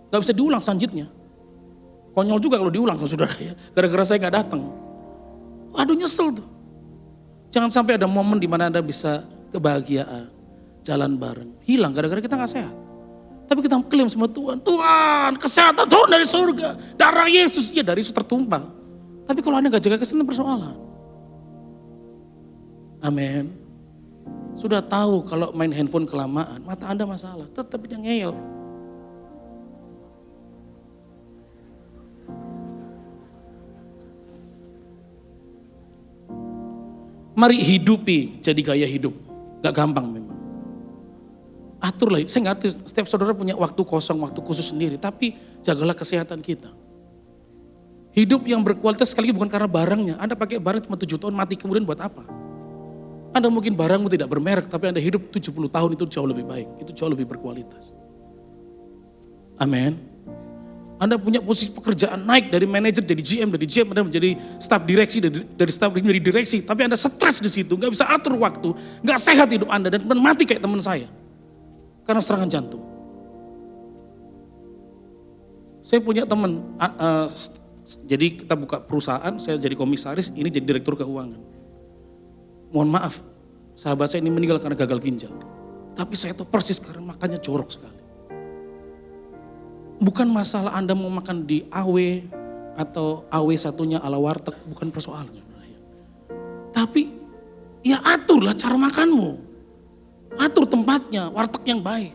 Nggak bisa diulang sanjitnya. Konyol juga kalau diulang saudara ya. Gara-gara saya nggak datang. Aduh, nyesel tuh. Jangan sampai ada momen di mana Anda bisa kebahagiaan, jalan bareng, hilang gara-gara kita nggak sehat. Tapi kita klaim sama Tuhan, Tuhan kesehatan turun dari surga, darah Yesus, ya dari Yesus tertumpah. Tapi kalau Anda nggak jaga kesehatan persoalan. Amin. Sudah tahu kalau main handphone kelamaan, mata Anda masalah, tetap aja ngeyel. Mari hidupi jadi gaya hidup, gak gampang memang. Aturlah, saya ngerti setiap saudara punya waktu kosong, waktu khusus sendiri, tapi jagalah kesehatan kita. Hidup yang berkualitas sekali lagi bukan karena barangnya, Anda pakai barang cuma 7 tahun, mati kemudian buat apa? Anda mungkin barangmu tidak bermerek, tapi Anda hidup 70 tahun itu jauh lebih baik. Itu jauh lebih berkualitas. Amin. Anda punya posisi pekerjaan naik dari manajer jadi GM, dari GM Anda menjadi staf direksi, dari staf menjadi direksi. Tapi Anda stres di situ, gak bisa atur waktu, gak sehat hidup Anda dan mati kayak teman saya. Karena serangan jantung. Saya punya teman, jadi kita buka perusahaan, saya jadi komisaris, ini jadi direktur keuangan. Mohon maaf, sahabat saya ini meninggal karena gagal ginjal. Tapi saya tahu persis karena makannya jorok sekali. Bukan masalah Anda mau makan di AW atau AW satunya ala warteg, bukan persoalan saudara. Tapi Ya aturlah cara makanmu. Atur tempatnya, warteg yang baik.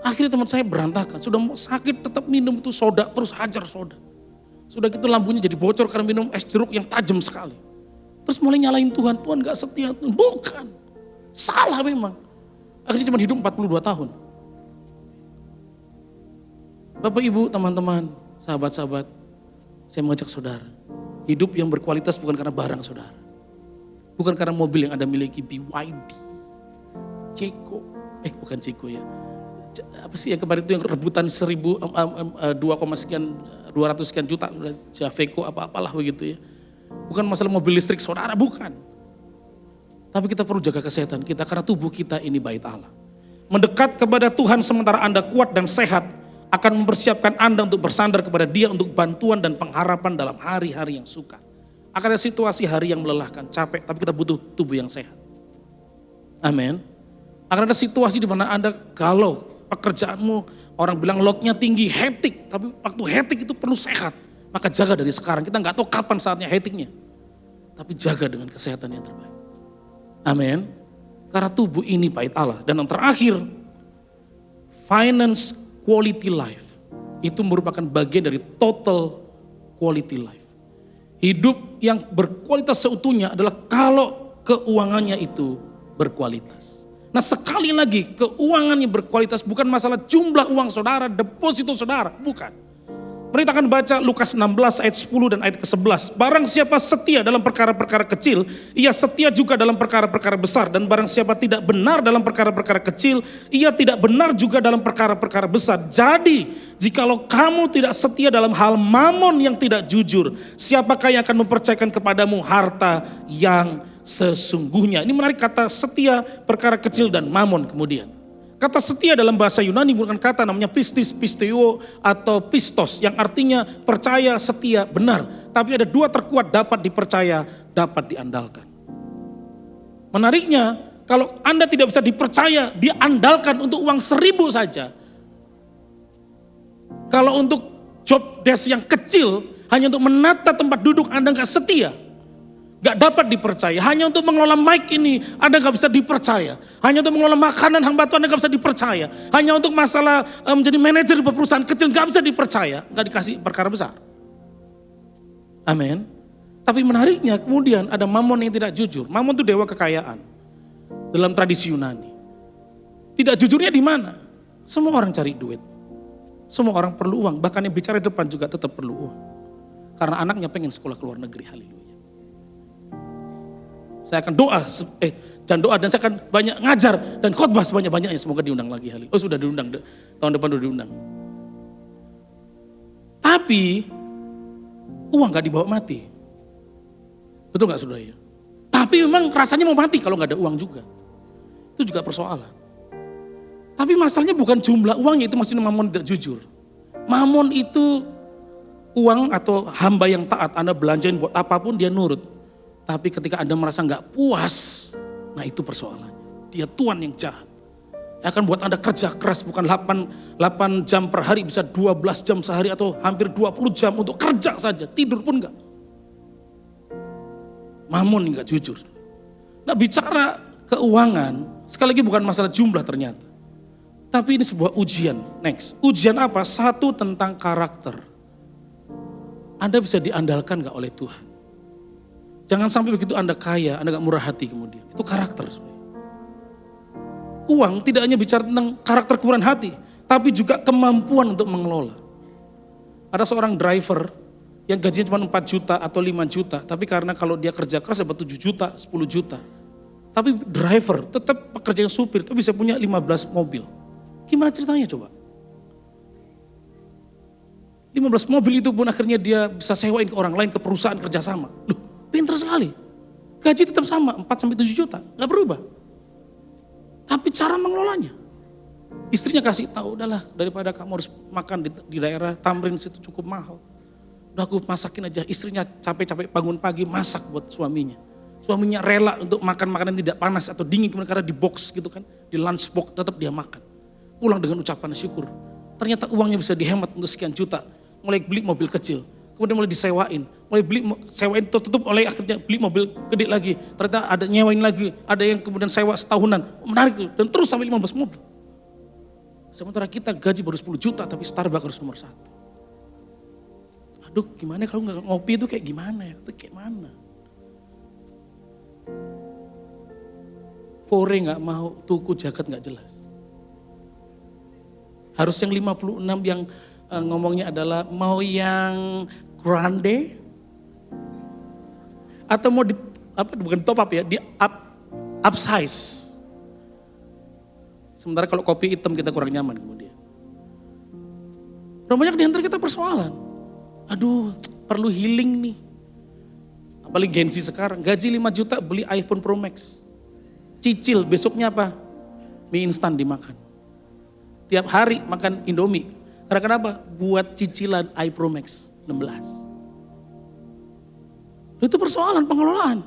Akhirnya teman saya berantakan, sudah mau sakit tetap minum itu soda, terus hajar soda. Sudah gitu lambungnya jadi bocor karena minum es jeruk yang tajam sekali. Terus mulai nyalain Tuhan, Tuhan gak setia. Bukan, salah memang. Akhirnya cuma hidup 42 tahun. Bapak Ibu, teman-teman, sahabat-sahabat, saya mengajak saudara. Hidup yang berkualitas bukan karena barang saudara. Bukan karena mobil yang Anda miliki, BYD, Ceko, bukan Ceko ya. Apa sih yang kemarin itu yang rebutan 200 sekian juta, Javeco apa-apalah begitu ya. Bukan masalah mobil listrik saudara, bukan. Tapi kita perlu jaga kesehatan kita karena tubuh kita ini bait Allah. Mendekat kepada Tuhan sementara Anda kuat dan sehat akan mempersiapkan Anda untuk bersandar kepada Dia untuk bantuan dan pengharapan dalam hari-hari yang sukar. Akan ada situasi hari yang melelahkan, capek, tapi kita butuh tubuh yang sehat. Amin. Akan ada situasi di mana Anda galau, pekerjaanmu orang bilang loadnya tinggi, hektik, tapi waktu hektik itu perlu sehat. Maka jaga dari sekarang, kita nggak tahu kapan saatnya hektiknya. Tapi jaga dengan kesehatan yang terbaik. Amin. Karena tubuh ini bait Allah. Dan yang terakhir, finance quality life. Itu merupakan bagian dari total quality life. Hidup yang berkualitas seutuhnya adalah kalau keuangannya itu berkualitas. Nah sekali lagi, keuangan yang berkualitas bukan masalah jumlah uang saudara, deposito saudara, bukan. Mari kita akan baca Lukas 16 ayat 10 dan ayat ke-11. Barang siapa setia dalam perkara-perkara kecil, ia setia juga dalam perkara-perkara besar. Dan barang siapa tidak benar dalam perkara-perkara kecil, ia tidak benar juga dalam perkara-perkara besar. Jadi, jikalau kamu tidak setia dalam hal mamon yang tidak jujur, siapakah yang akan mempercayakan kepadamu harta yang sesungguhnya? Ini menarik kata setia, perkara kecil dan mamon kemudian. Kata setia dalam bahasa Yunani bukan kata namanya pistis, pisteo atau pistos yang artinya percaya, setia, benar. Tapi ada dua terkuat, dapat dipercaya, dapat diandalkan. Menariknya kalau Anda tidak bisa dipercaya, diandalkan untuk uang 1.000 saja. Kalau untuk job desk yang kecil, hanya untuk menata tempat duduk Anda gak setia. Gak dapat dipercaya. Hanya untuk mengelola mic ini Anda gak bisa dipercaya. Hanya untuk mengelola makanan hamba Tuhan Anda gak bisa dipercaya. Hanya untuk masalah menjadi manajer di perusahaan kecil gak bisa dipercaya. Gak dikasih perkara besar. Amin. Tapi menariknya kemudian ada mamon yang tidak jujur. Mamon itu dewa kekayaan. Dalam tradisi Yunani. Tidak jujurnya di mana? Semua orang cari duit. Semua orang perlu uang. Bahkan yang bicara di depan juga tetap perlu uang. Karena anaknya pengen sekolah ke luar negeri. Haleluya. Saya akan doa dan saya akan banyak ngajar dan khotbah sebanyak-banyaknya. Semoga diundang lagi. Oh sudah diundang, tahun depan sudah diundang. Tapi uang gak dibawa mati. Betul gak saudara ya? Tapi memang rasanya mau mati kalau gak ada uang juga. Itu juga persoalan. Tapi masalahnya bukan jumlah uangnya, itu masih mamon tidak jujur. Mamon itu uang atau hamba yang taat, Anda belanjain buat apapun dia nurut. Tapi ketika Anda merasa gak puas, nah itu persoalannya. Dia Tuhan yang jahat. Dia akan buat Anda kerja keras, bukan 8 jam per hari, bisa 12 jam sehari atau hampir 20 jam untuk kerja saja. Tidur pun gak. Mamon gak jujur. Nah bicara keuangan, sekali lagi bukan masalah jumlah ternyata. Tapi ini sebuah ujian. Next, ujian apa? Satu tentang karakter. Anda bisa diandalkan gak oleh Tuhan? Jangan sampai begitu Anda kaya, Anda gak murah hati kemudian. Itu karakter. Uang tidak hanya bicara tentang karakter kemurahan hati, tapi juga kemampuan untuk mengelola. Ada seorang driver yang gajinya cuma 4 juta atau 5 juta, tapi karena kalau dia kerja keras dapat 7 juta, 10 juta. Tapi driver tetap pekerjaan supir, tapi bisa punya 15 mobil. Gimana ceritanya coba? 15 mobil itu pun akhirnya dia bisa sewain ke orang lain, ke perusahaan kerjasama. Loh, pintar sekali. Gaji tetap sama, 4-7 juta, gak berubah. Tapi cara mengelolanya. Istrinya kasih tahu, udahlah daripada kamu harus makan di daerah Tamrin situ cukup mahal. Udah aku masakin aja, istrinya capek-capek bangun pagi masak buat suaminya. Suaminya rela untuk makan makanan tidak panas atau dingin karena di box gitu kan. Di lunch box tetap dia makan. Pulang dengan ucapan syukur. Ternyata uangnya bisa dihemat untuk sekian juta. Mulai beli mobil kecil. Kemudian mulai disewain, mulai beli, sewain tutup oleh akhirnya beli mobil gede lagi. Ternyata ada nyewain lagi, ada yang kemudian sewa setahunan. Menarik tuh, dan terus sampai 15 mobil. Sementara kita gaji baru 10 juta tapi Starbucks harus nomor 1. Aduh gimana kalau nggak ngopi itu kayak gimana ya, itu kayak mana. Fore nggak mau, tuku jaket nggak jelas. Harus yang 56 yang ngomongnya adalah mau yang grande atau mau di bukan top up ya, di upsize. Sementara kalau kopi hitam kita kurang nyaman kemudian. Banyak di antara kita persoalan. Aduh, perlu healing nih. Apalagi Gen Z sekarang, gaji 5 juta beli iPhone Pro Max. Cicil, besoknya apa? Mie instan dimakan. Tiap hari makan Indomie. Karena kenapa? Buat cicilan iPro Max 16. Itu persoalan pengelolaan.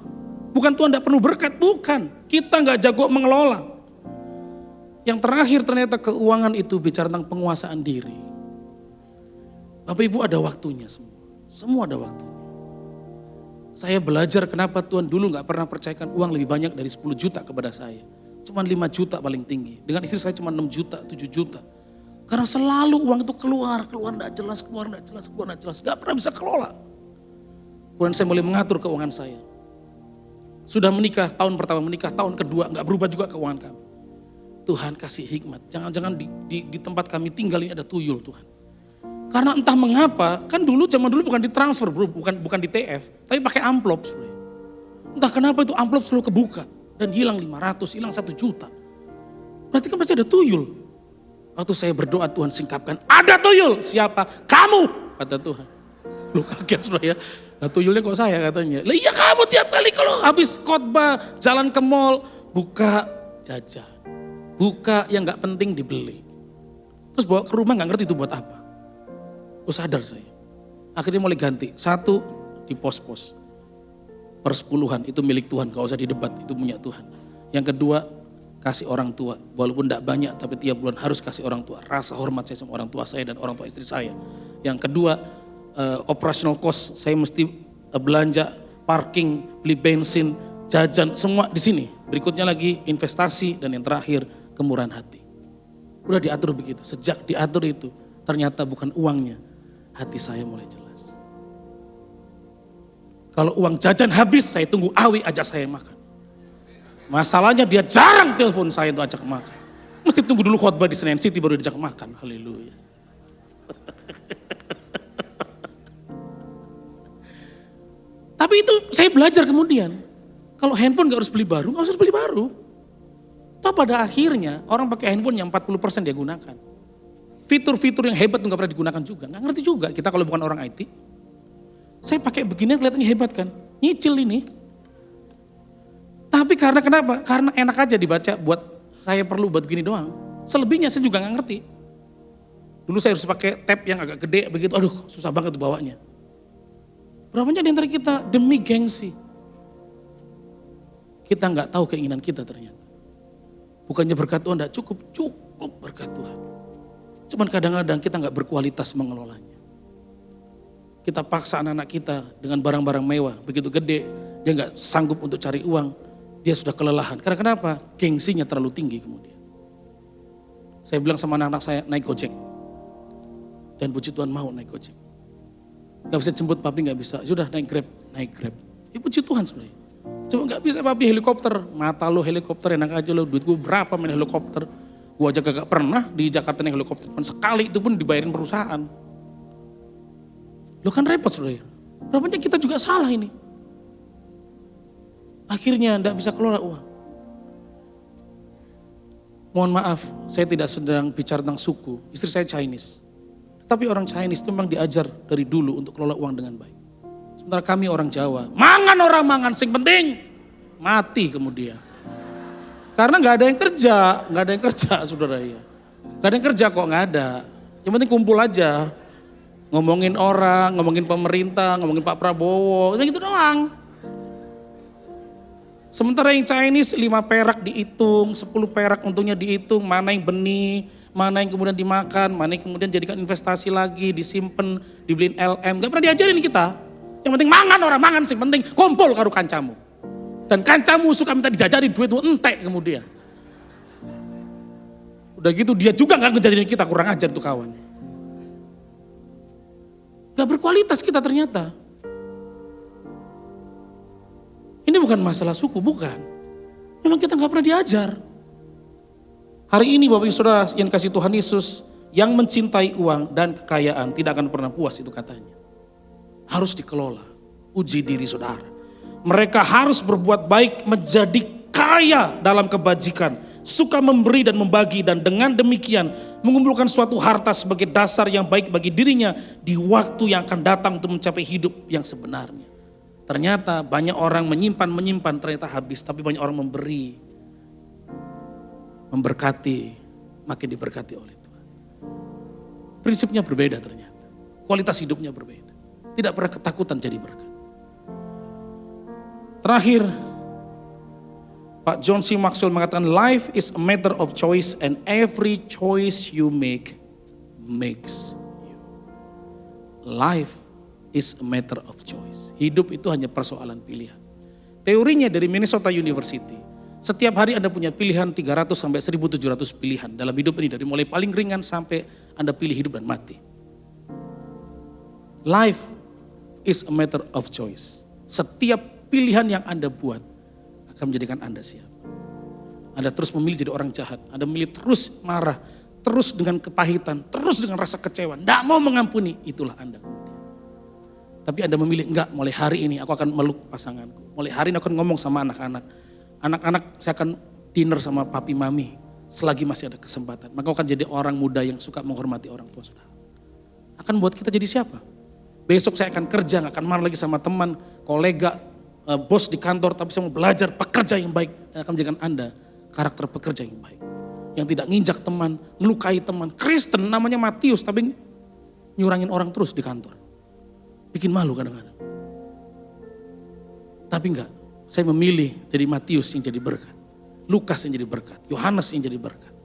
Bukan Tuhan tidak perlu berkat, bukan. Kita nggak jago mengelola. Yang terakhir ternyata keuangan itu bicara tentang penguasaan diri. Bapak Ibu ada waktunya semua. Semua ada waktunya. Saya belajar kenapa Tuhan dulu gak pernah percayakan uang lebih banyak dari 10 juta kepada saya. Cuman 5 juta paling tinggi. Dengan istri saya cuma 6 juta, 7 juta. Karena selalu uang itu keluar gak jelas, keluar gak jelas. Gak pernah bisa kelola. Kemudian saya mulai mengatur keuangan saya. Sudah menikah, tahun pertama menikah, tahun kedua gak berubah juga keuangan kami. Tuhan kasih hikmat. Jangan-jangan di tempat kami tinggal ini ada tuyul Tuhan. Karena entah mengapa, kan zaman dulu bukan ditransfer bro, bukan di TF, tapi pakai amplop. Entah kenapa itu amplop selalu kebuka dan hilang 500, hilang 1 juta. Berarti kan pasti ada tuyul. Waktu saya berdoa Tuhan singkapkan, ada tuyul. Siapa? Kamu, kata Tuhan. Lu kaget sudah ya, nah, tuyulnya kok saya katanya. Lah iya kamu tiap kali kalau habis khotbah, jalan ke mall, buka jajan. Buka yang gak penting dibeli. Terus bawa ke rumah gak ngerti itu buat apa. Oh sadar saya. Akhirnya mulai ganti. 1 di pos-pos. Persepuluhan itu milik Tuhan. Gak usah didebat, itu punya Tuhan. Yang kedua kasih orang tua. Walaupun gak banyak tapi tiap bulan harus kasih orang tua. Rasa hormat saya sama orang tua saya dan orang tua istri saya. Yang kedua operational cost. Saya mesti belanja, parking, beli bensin, jajan, semua di sini. Berikutnya lagi investasi dan yang terakhir kemurahan hati. Udah diatur begitu. Sejak diatur itu ternyata bukan uangnya. Hati saya mulai jelas. Kalau uang jajan habis saya tunggu Awi ajak saya makan. Masalahnya dia jarang telepon saya untuk ajak makan. Mesti tunggu dulu khotbah di Senayan City baru diajak makan. Haleluya. Tapi itu saya belajar kemudian. Kalau handphone gak harus beli baru, gak harus beli baru. Toh pada akhirnya orang pakai handphone yang 40% dia gunakan. Fitur-fitur yang hebat itu gak pernah digunakan juga. Gak ngerti juga kita kalau bukan orang IT. Saya pakai beginian kelihatannya hebat kan. Nyicil ini. Tapi karena kenapa? Karena enak aja dibaca buat saya perlu buat begini doang. Selebihnya saya juga gak ngerti. Dulu saya harus pakai tab yang agak gede begitu. Aduh susah banget tuh bawanya. Berapa banyak di antara kita demi gengsi. Kita nggak tahu keinginan kita ternyata. Bukannya berkat Tuhan tidak cukup berkat Tuhan. Cuman kadang-kadang kita nggak berkualitas mengelolanya. Kita paksa anak-anak kita dengan barang-barang mewah, begitu gede, dia nggak sanggup untuk cari uang, dia sudah kelelahan. Karena kenapa? Gengsinya terlalu tinggi kemudian. Saya bilang sama anak-anak saya naik Gojek. Dan puji Tuhan mau naik Gojek. Gak bisa jemput papi, gak bisa. Sudah naik Grab. Ya puji Tuhan sebenarnya. Cuma gak bisa papi helikopter. Mata lo helikopter enak aja lo. Duit gue berapa main helikopter. Gue aja gak pernah di Jakarta naik helikopter. Sekali itu pun dibayarin perusahaan. Lo kan repot saudara. Berapa banyak kita juga salah ini. Akhirnya gak bisa kelola uang. Mohon maaf, saya tidak sedang bicara tentang suku. Istri saya Chinese. Tapi orang Chinese itu memang diajar dari dulu untuk kelola uang dengan baik. Sementara kami orang Jawa, mangan sing penting mati kemudian. Karena nggak ada yang kerja, saudara ya. Nggak ada yang kerja kok, nggak ada. Yang penting kumpul aja, ngomongin orang, ngomongin pemerintah, ngomongin Pak Prabowo, gitu doang. Sementara yang Chinese 5 perak dihitung, 10 perak untungnya dihitung, mana yang benih, mana yang kemudian dimakan, mana yang kemudian jadikan investasi lagi, disimpan, dibeliin LM. Gak pernah diajarin kita. Yang penting mangan orang mangan sing penting kumpul karo kancamu. Dan kancamu suka minta dijajari duit entek kemudian. Udah gitu dia juga gak ngejajarin kita, kurang ajar tuh kawan. Gak berkualitas kita ternyata. Ini bukan masalah suku, bukan. Memang kita gak pernah diajar. Hari ini Bapak Ibu Saudara yang kasih Tuhan Yesus, yang mencintai uang dan kekayaan tidak akan pernah puas itu katanya. Harus dikelola, uji diri saudara. Mereka harus berbuat baik, menjadi kaya dalam kebajikan, suka memberi dan membagi, dan dengan demikian mengumpulkan suatu harta sebagai dasar yang baik bagi dirinya di waktu yang akan datang untuk mencapai hidup yang sebenarnya. Ternyata banyak orang menyimpan ternyata habis, tapi banyak orang memberi, memberkati, makin diberkati oleh Tuhan. Prinsipnya berbeda ternyata, kualitas hidupnya berbeda. Tidak pernah ketakutan jadi berkat. Terakhir, Pak John C. Maxwell mengatakan, life is a matter of choice and every choice you make makes you. Life is a matter of choice. Hidup itu hanya persoalan pilihan. Teorinya dari Minnesota University, setiap hari Anda punya pilihan 300 sampai 1700 pilihan dalam hidup ini, dari mulai paling ringan sampai Anda pilih hidup dan mati. Life is a matter of choice. Setiap pilihan yang Anda buat akan menjadikan Anda siapa. Anda terus memilih jadi orang jahat, Anda memilih terus marah, terus dengan kepahitan, terus dengan rasa kecewa, tidak mau mengampuni, itulah Anda kemudian. Tapi Anda memilih, enggak, mulai hari ini aku akan meluk pasanganku. Mulai hari ini aku akan ngomong sama anak-anak. Anak-anak saya akan dinner sama papi mami selagi masih ada kesempatan. Maka akan jadi orang muda yang suka menghormati orang tua saudara. Akan buat kita jadi siapa? Besok saya akan kerja, gak akan marah lagi sama teman, kolega, bos di kantor, tapi saya mau belajar pekerja yang baik. Dan akan menjadikan Anda karakter pekerja yang baik. Yang tidak nginjak teman, melukai teman. Kristen namanya Matius, tapi nyurangin orang terus di kantor. Bikin malu kadang-kadang. Tapi enggak, saya memilih jadi Matius yang jadi berkat. Lukas yang jadi berkat, Yohanes yang jadi berkat.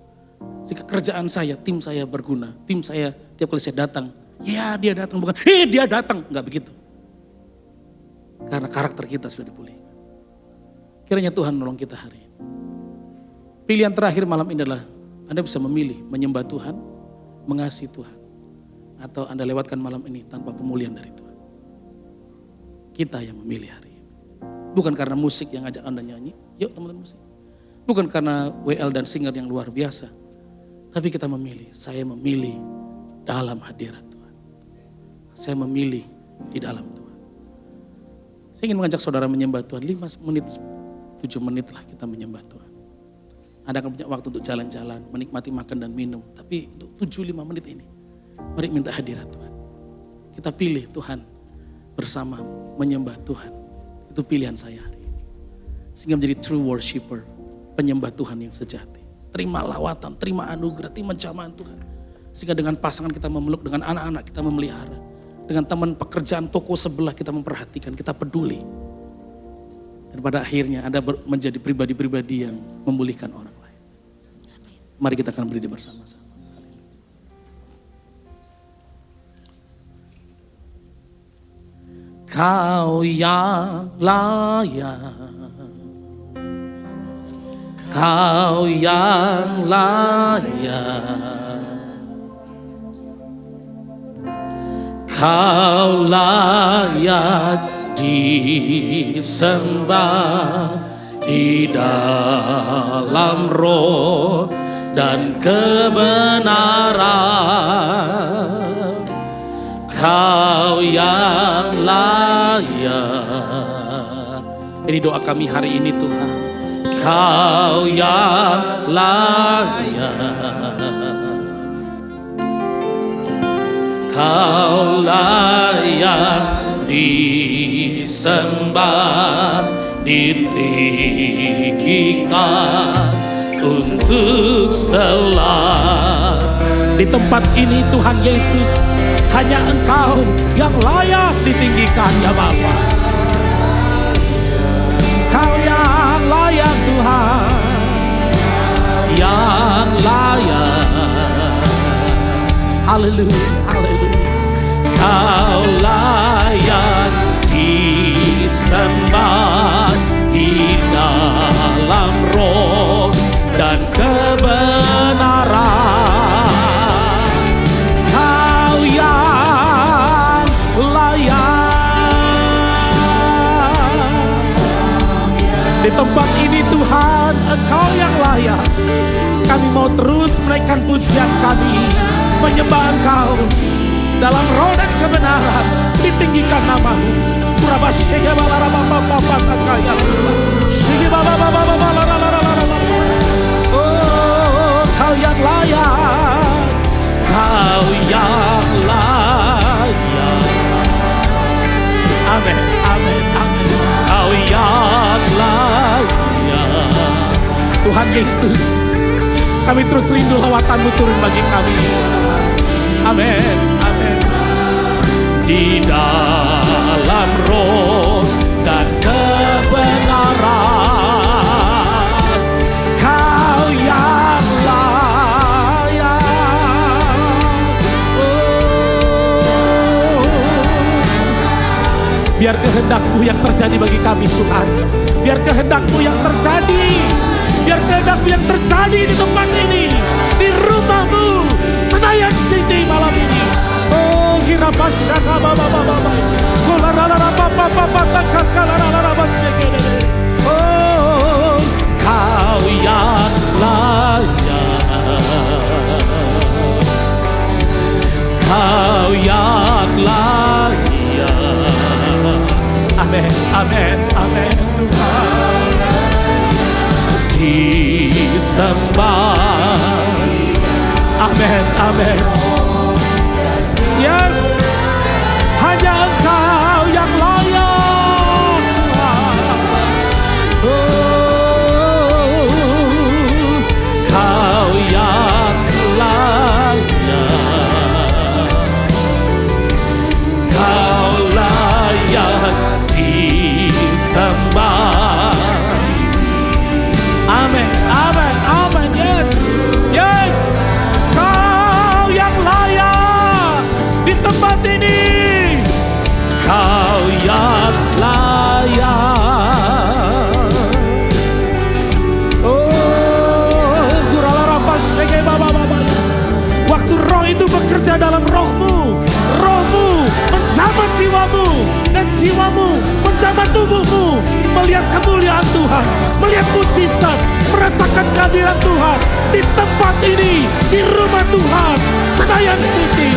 Jika kerjaan saya, tim saya berguna. Tim saya tiap kali saya datang, ya dia datang, bukan dia datang. Enggak begitu. Karena karakter kita sudah dipulihkan. Kiranya Tuhan menolong kita hari ini. Pilihan terakhir malam ini adalah Anda bisa memilih menyembah Tuhan, mengasihi Tuhan. Atau Anda lewatkan malam ini tanpa pemulihan dari Tuhan. Kita yang memilih hari ini. Bukan karena musik yang ngajak Anda nyanyi, yuk teman-teman musik. Bukan karena WL dan singer yang luar biasa. Tapi kita memilih, saya memilih dalam hadirat Tuhan. Saya memilih di dalam Tuhan. Saya ingin mengajak saudara menyembah Tuhan 5 menit, 7 menit lah kita menyembah Tuhan. Anda akan punya waktu untuk jalan-jalan, menikmati makan dan minum. Tapi untuk 7-5 menit ini, mari minta hadirat Tuhan. Kita pilih Tuhan bersama menyembah Tuhan. Itu pilihan saya hari ini. Sehingga menjadi true worshiper, penyembah Tuhan yang sejati. Terima lawatan, terima anugerah, terima jamahan Tuhan. Sehingga dengan pasangan kita memeluk, dengan anak-anak kita memelihara. Dengan teman pekerjaan toko sebelah kita memperhatikan, kita peduli. Dan pada akhirnya Anda menjadi pribadi-pribadi yang memulihkan orang lain. Mari kita akan berdiri bersama-sama. Kau yang layak, Kau yang layak, Kau layak disembah di dalam roh dan kebenaran. Kau yang layak. Ini doa kami hari ini Tuhan. Kau yang layak. Kau layak disembah, ditinggikan untuk selalu. Di tempat ini Tuhan Yesus, hanya Engkau yang layak ditinggikan ya Bapa. Kau yang layak Tuhan, yang layak. Haleluya, haleluya. Kau layak Di tempat ini Tuhan, Engkau yang layak. Kami mau terus menaikkan pujian kami, menyembah Engkau dalam roh dan kebenaran. Ditinggikan nama-Mu. Oh, Kau yang layak, Kau yang layak. Amin, amin, amin. Kau yang layak. Tuhan Yesus, kami terus rindu lawatan-Mu turun bagi kami. Amin, amin. Di dalam roh dan kebenaran, Kau yang layak. Oh, biar kehendak-Mu yang terjadi bagi kami Tuhan. Biar kehendak-Mu yang terjadi. Biar kehendak-Mu yang terjadi di tempat ini, di rumah-Mu, Senayan City malam ini. Oh, hirapasaka baba baba. Oh, Kau yang layak. Kau yang layak. Amin, amin, amin. Tuhan disembah. Amin, amin. Yes, hanya Engkau yang layak. Oh, Kau yang layak. Kau layak disembah. Amin, amin, amin. Yes, yes. Kau yang layak di tempat ini. Kau yang layak. Oh, waktu roh itu bekerja dalam rohmu, rohmu menjabat jiwamu, dan jiwamu menjabat tubuhmu, melihat kemuliaan Tuhan, melihat mujizat, merasakan kehadiran Tuhan di tempat ini, di rumah Tuhan, Senayan City.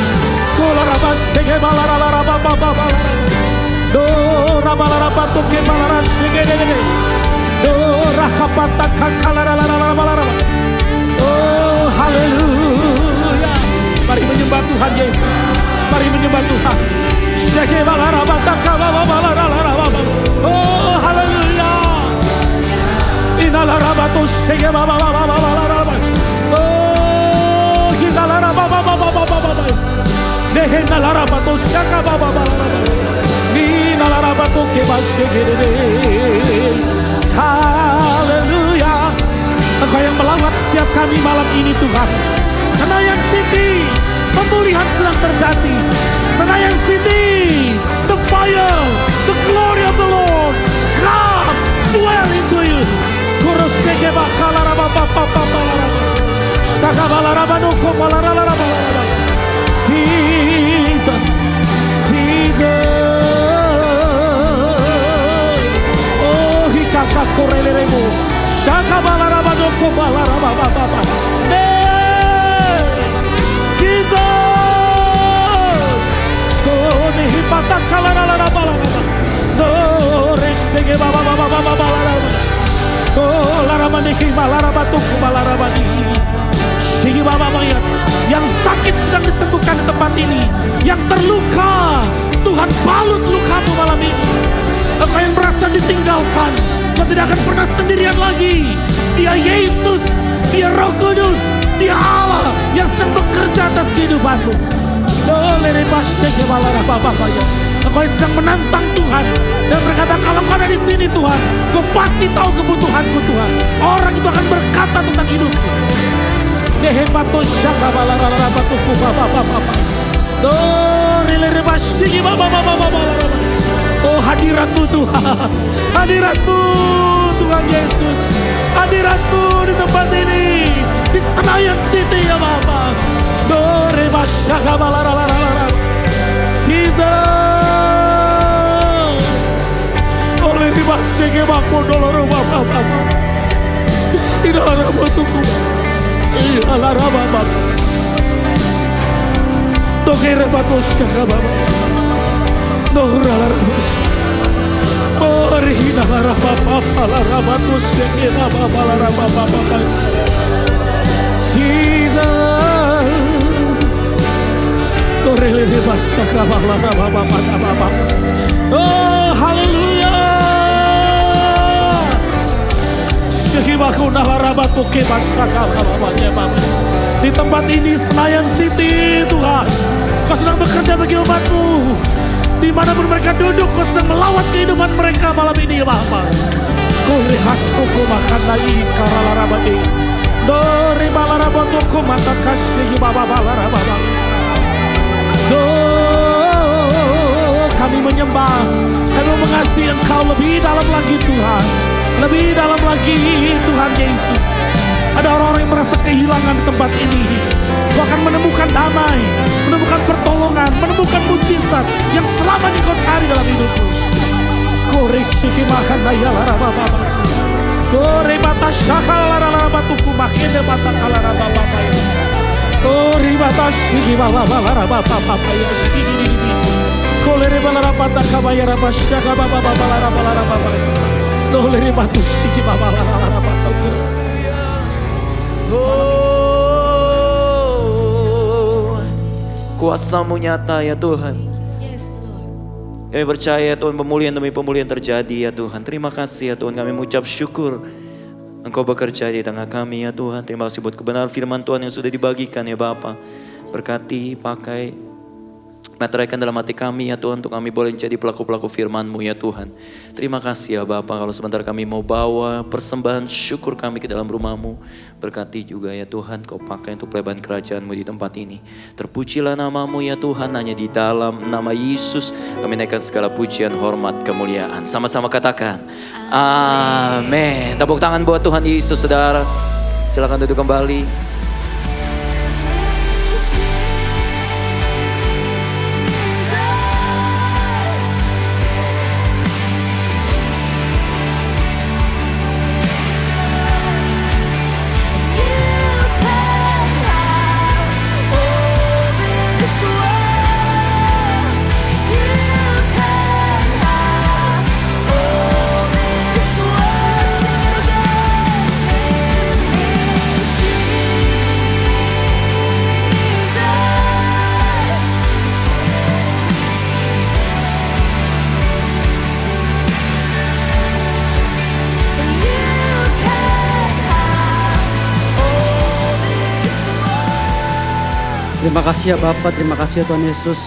Oh, haleluya. Mari menyembah Tuhan Yesus. Mari menyembah Tuhan. Oh, haleluya. Haleluya. Engkau yang melawat setiap kami malam ini Tuhan. Senayan City, pemulihan sedang terjadi. Senayan City, the fire, the glory of the Lord, come, dwell into you. Jesus, Jesus. Oh, hikaka korelemu. Shaka balaraba doko balaraba baba. Jesus. So nihipata kalaraba balaraba. No resege baba baba baba balaraba. Oh, laraba niki balaraba tuku balaraba ni. Sigi baba bayat. Yang sakit sedang disembuhkan di tempat ini. Yang terluka, Tuhan balut lukamu malam ini. Engkau yang merasa ditinggalkan, kau tidak akan pernah sendirian lagi. Dia Yesus, Dia Roh Kudus, Dia Allah yang sedang bekerja atas kehidupanmu. Engkau yang sedang menantang Tuhan dan berkata, kalau kau ada di sini Tuhan, kau pasti tahu kebutuhanku Tuhan. Orang itu akan berkata tentang hidupku. Oh, hadirat-Mu Tuhan, hadirat-Mu Tuhan Yesus, hadirat-Mu di tempat ini, di Senayan City ya Bapa. Jesus, oleh ribas cege bako doloro Bapa. Oh, haleluya. Di tempat ini Senayan City Tuhan, Kau sedang bekerja bagi umat-Mu. Dimanapun mereka duduk, Kau sedang melawat kehidupan mereka malam ini ya Bapak. Kau rehas suku makan lagi karalarabati. Dori balarabotuku mata kasih Bapak balarababa. Kami menyembah, kami mengasihi Engkau lebih dalam lagi Tuhan. Lebih dalam lagi Tuhan Yesus. Ada orang-orang yang merasa kehilangan di tempat ini. Kau akan menemukan damai, menemukan pertolongan, menemukan mujizat yang selamanya kau cari dalam hidupmu. Kore siki makan daya larababa. Kore bata syakal larababa tuku makende bata kalarababa. Kore bata siki baba larababa ya siki. Kolere balarabata kabaya rabasya kababa balarababa. Kolere batu siki baba larababa. Oh, kuasa-Mu nyata ya Tuhan. Kami percaya ya Tuhan, pemulihan demi pemulihan terjadi ya Tuhan. Terima kasih ya Tuhan, kami mengucap syukur Engkau bekerja di tengah kami ya Tuhan. Terima kasih buat kebenaran firman Tuhan yang sudah dibagikan ya Bapa. Berkati, pakai, meteraikan dalam hati kami ya Tuhan, untuk kami boleh menjadi pelaku-pelaku firman-Mu ya Tuhan. Terima kasih ya Bapa, kalau sebentar kami mau bawa persembahan syukur kami ke dalam rumah-Mu. Berkati juga ya Tuhan, Kau pakai untuk pelebaran kerajaan-Mu di tempat ini. Terpujilah nama-Mu ya Tuhan, hanya di dalam nama Yesus kami naikkan segala pujian, hormat, kemuliaan. Sama-sama katakan, amin. Tepuk tangan buat Tuhan Yesus saudara. Silakan duduk kembali. Terima kasih ya Bapak, terima kasih ya Tuhan Yesus.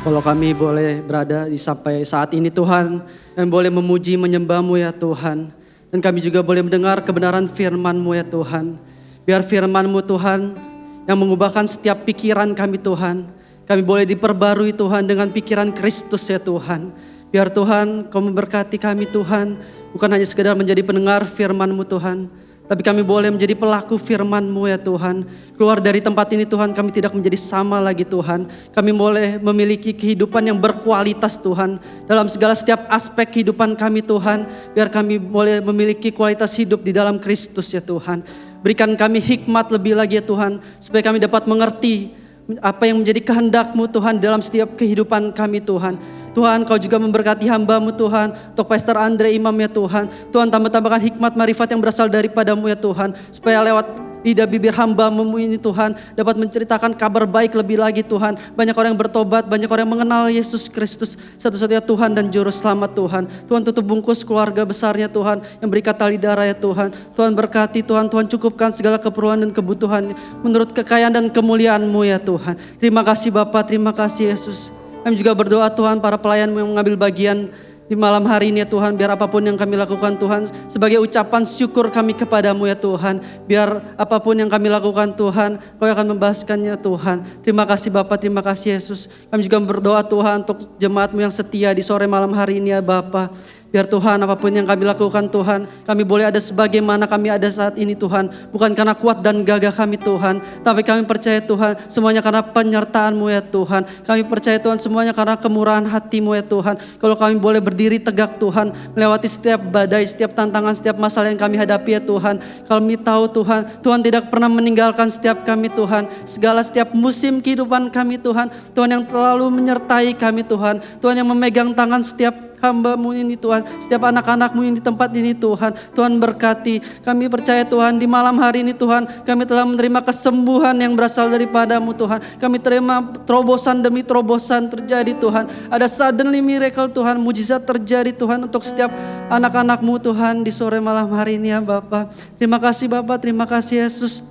Kalau kami boleh berada di sampai saat ini Tuhan, dan boleh memuji menyembah-Mu ya Tuhan. Dan kami juga boleh mendengar kebenaran firman-Mu ya Tuhan. Biar firman-Mu Tuhan yang mengubahkan setiap pikiran kami Tuhan. Kami boleh diperbarui Tuhan dengan pikiran Kristus ya Tuhan. Biar Tuhan Kau memberkati kami Tuhan. Bukan hanya sekedar menjadi pendengar firman-Mu Tuhan, tapi kami boleh menjadi pelaku firman-Mu ya Tuhan. Keluar dari tempat ini Tuhan, kami tidak menjadi sama lagi Tuhan. Kami boleh memiliki kehidupan yang berkualitas Tuhan. Dalam segala setiap aspek kehidupan kami Tuhan. Biar kami boleh memiliki kualitas hidup di dalam Kristus ya Tuhan. Berikan kami hikmat lebih lagi ya Tuhan. Supaya kami dapat mengerti apa yang menjadi kehendak-Mu Tuhan dalam setiap kehidupan kami Tuhan. Tuhan, Kau juga memberkati hamba-Mu Tuhan, untuk Pastor Andre Imam ya Tuhan. Tuhan, tambah-tambahkan hikmat marifat yang berasal daripada-Mu ya Tuhan, supaya lewat lidah bibir hamba-Mu ini Tuhan, dapat menceritakan kabar baik lebih lagi Tuhan. Banyak orang yang bertobat, banyak orang yang mengenal Yesus Kristus, satu-satunya Tuhan dan Juru Selamat Tuhan. Tuhan, tutup bungkus keluarga besarnya Tuhan, yang berikat tali darah ya Tuhan. Tuhan berkati Tuhan, Tuhan cukupkan segala keperluan dan kebutuhan menurut kekayaan dan kemuliaan-Mu ya Tuhan. Terima kasih Bapa, terima kasih Yesus. Kami juga berdoa Tuhan, para pelayan-Mu yang mengambil bagian di malam hari ini ya Tuhan, biar apapun yang kami lakukan Tuhan, sebagai ucapan syukur kami kepada-Mu ya Tuhan. Biar apapun yang kami lakukan Tuhan, Kau akan membahaskannya Tuhan. Terima kasih Bapa, terima kasih Yesus. Kami juga berdoa Tuhan untuk jemaat-Mu yang setia di sore malam hari ini ya Bapa. Biar Tuhan apapun yang kami lakukan Tuhan, kami boleh ada sebagaimana kami ada saat ini Tuhan. Bukan karena kuat dan gagah kami Tuhan, tapi kami percaya Tuhan semuanya karena penyertaan-Mu ya Tuhan. Kami percaya Tuhan semuanya karena kemurahan hati-Mu ya Tuhan. Kalau kami boleh berdiri tegak Tuhan, melewati setiap badai, setiap tantangan, setiap masalah yang kami hadapi ya Tuhan. Kami tahu Tuhan, Tuhan tidak pernah meninggalkan setiap kami Tuhan. Segala setiap musim kehidupan kami Tuhan, Tuhan yang selalu menyertai kami Tuhan. Tuhan yang memegang tangan setiap hamba-Mu ini Tuhan, setiap anak-anak-Mu yang di tempat ini Tuhan. Tuhan berkati, kami percaya Tuhan di malam hari ini Tuhan, kami telah menerima kesembuhan yang berasal daripada-Mu Tuhan. Kami terima terobosan demi terobosan terjadi Tuhan. Ada suddenly miracle Tuhan, mujizat terjadi Tuhan untuk setiap anak-anak-Mu Tuhan di sore malam hari ini ya Bapa. Terima kasih Bapa, terima kasih Yesus.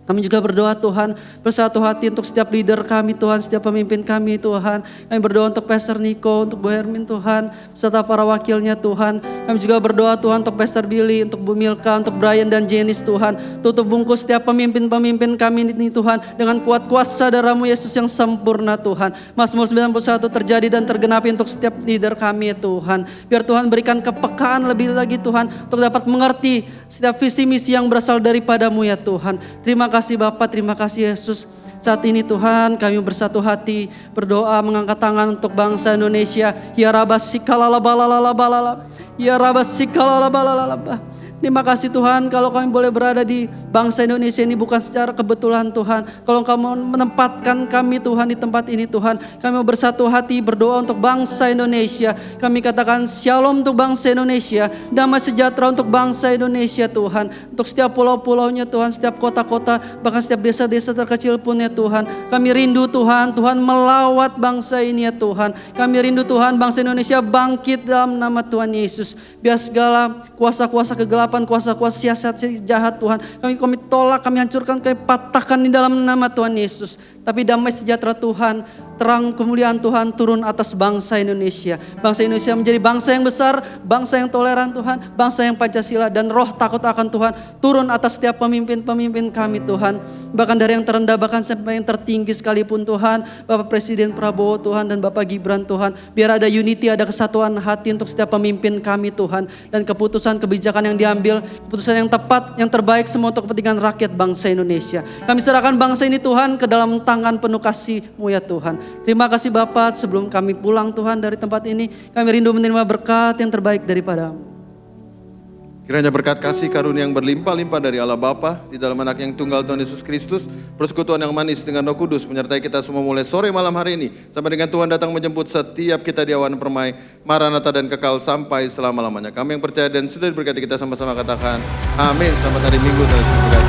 Kami juga berdoa Tuhan, bersatu hati untuk setiap leader kami Tuhan, setiap pemimpin kami Tuhan. Kami berdoa untuk Pastor Niko, untuk Bu Hermin Tuhan, serta para wakilnya Tuhan. Kami juga berdoa Tuhan untuk Pastor Billy, untuk Bu Milka, untuk Brian dan Janice Tuhan. Tutup bungkus setiap pemimpin-pemimpin kami ini Tuhan, dengan kuat kuasa darah-Mu Yesus yang sempurna Tuhan. Mazmur 91 terjadi dan tergenapi untuk setiap leader kami ya Tuhan. Biar Tuhan berikan kepekaan lebih lagi Tuhan, untuk dapat mengerti setiap visi misi yang berasal daripada-Mu ya Tuhan. Terima kasih Bapa, terima kasih Yesus. Saat ini Tuhan kami bersatu hati berdoa mengangkat tangan untuk bangsa Indonesia. Ya Rabas sikalalabalalabalala. Ya Rabas sikalalabalala. Terima kasih Tuhan kalau kami boleh berada di bangsa Indonesia ini bukan secara kebetulan Tuhan. Kalau Kamu menempatkan kami Tuhan di tempat ini Tuhan. Kami mau bersatu hati berdoa untuk bangsa Indonesia. Kami katakan shalom untuk bangsa Indonesia. Damai sejahtera untuk bangsa Indonesia Tuhan. Untuk setiap pulau-pulaunya Tuhan, setiap kota-kota, bahkan setiap desa-desa terkecil pun ya Tuhan. Kami rindu Tuhan, Tuhan melawat bangsa ini ya Tuhan. Kami rindu Tuhan bangsa Indonesia bangkit dalam nama Tuhan Yesus. Biar segala kuasa-kuasa kegelapan, kuasa-kuasa siasat jahat Tuhan, kami tolak, kami hancurkan, kami patahkan di dalam nama Tuhan Yesus. Tapi damai sejahtera Tuhan, terang kemuliaan Tuhan turun atas bangsa Indonesia. Bangsa Indonesia menjadi bangsa yang besar, bangsa yang toleran Tuhan, bangsa yang Pancasila, dan roh takut akan Tuhan turun atas setiap pemimpin-pemimpin kami Tuhan. Bahkan dari yang terendah bahkan sampai yang tertinggi sekalipun Tuhan, Bapak Presiden Prabowo Tuhan dan Bapak Gibran Tuhan. Biar ada unity, ada kesatuan hati untuk setiap pemimpin kami Tuhan. Dan keputusan kebijakan yang diambil, keputusan yang tepat, yang terbaik semua untuk kepentingan rakyat bangsa Indonesia. Kami serahkan bangsa ini Tuhan ke dalam tangan penuh kasih-Mu ya Tuhan. Terima kasih Bapa, sebelum kami pulang Tuhan dari tempat ini, kami rindu menerima berkat yang terbaik daripada-Mu. Kiranya berkat kasih karunia yang berlimpah-limpah dari Allah Bapa di dalam anak yang tunggal Tuhan Yesus Kristus, persekutuan yang manis dengan Roh Kudus menyertai kita semua mulai sore malam hari ini sampai dengan Tuhan datang menjemput setiap kita di awan permai, Maranatha dan kekal sampai selama-lamanya. Kami yang percaya dan sudah diberkati kita sama-sama katakan amin. Selamat hari Minggu, Tuhan Yesus berkati.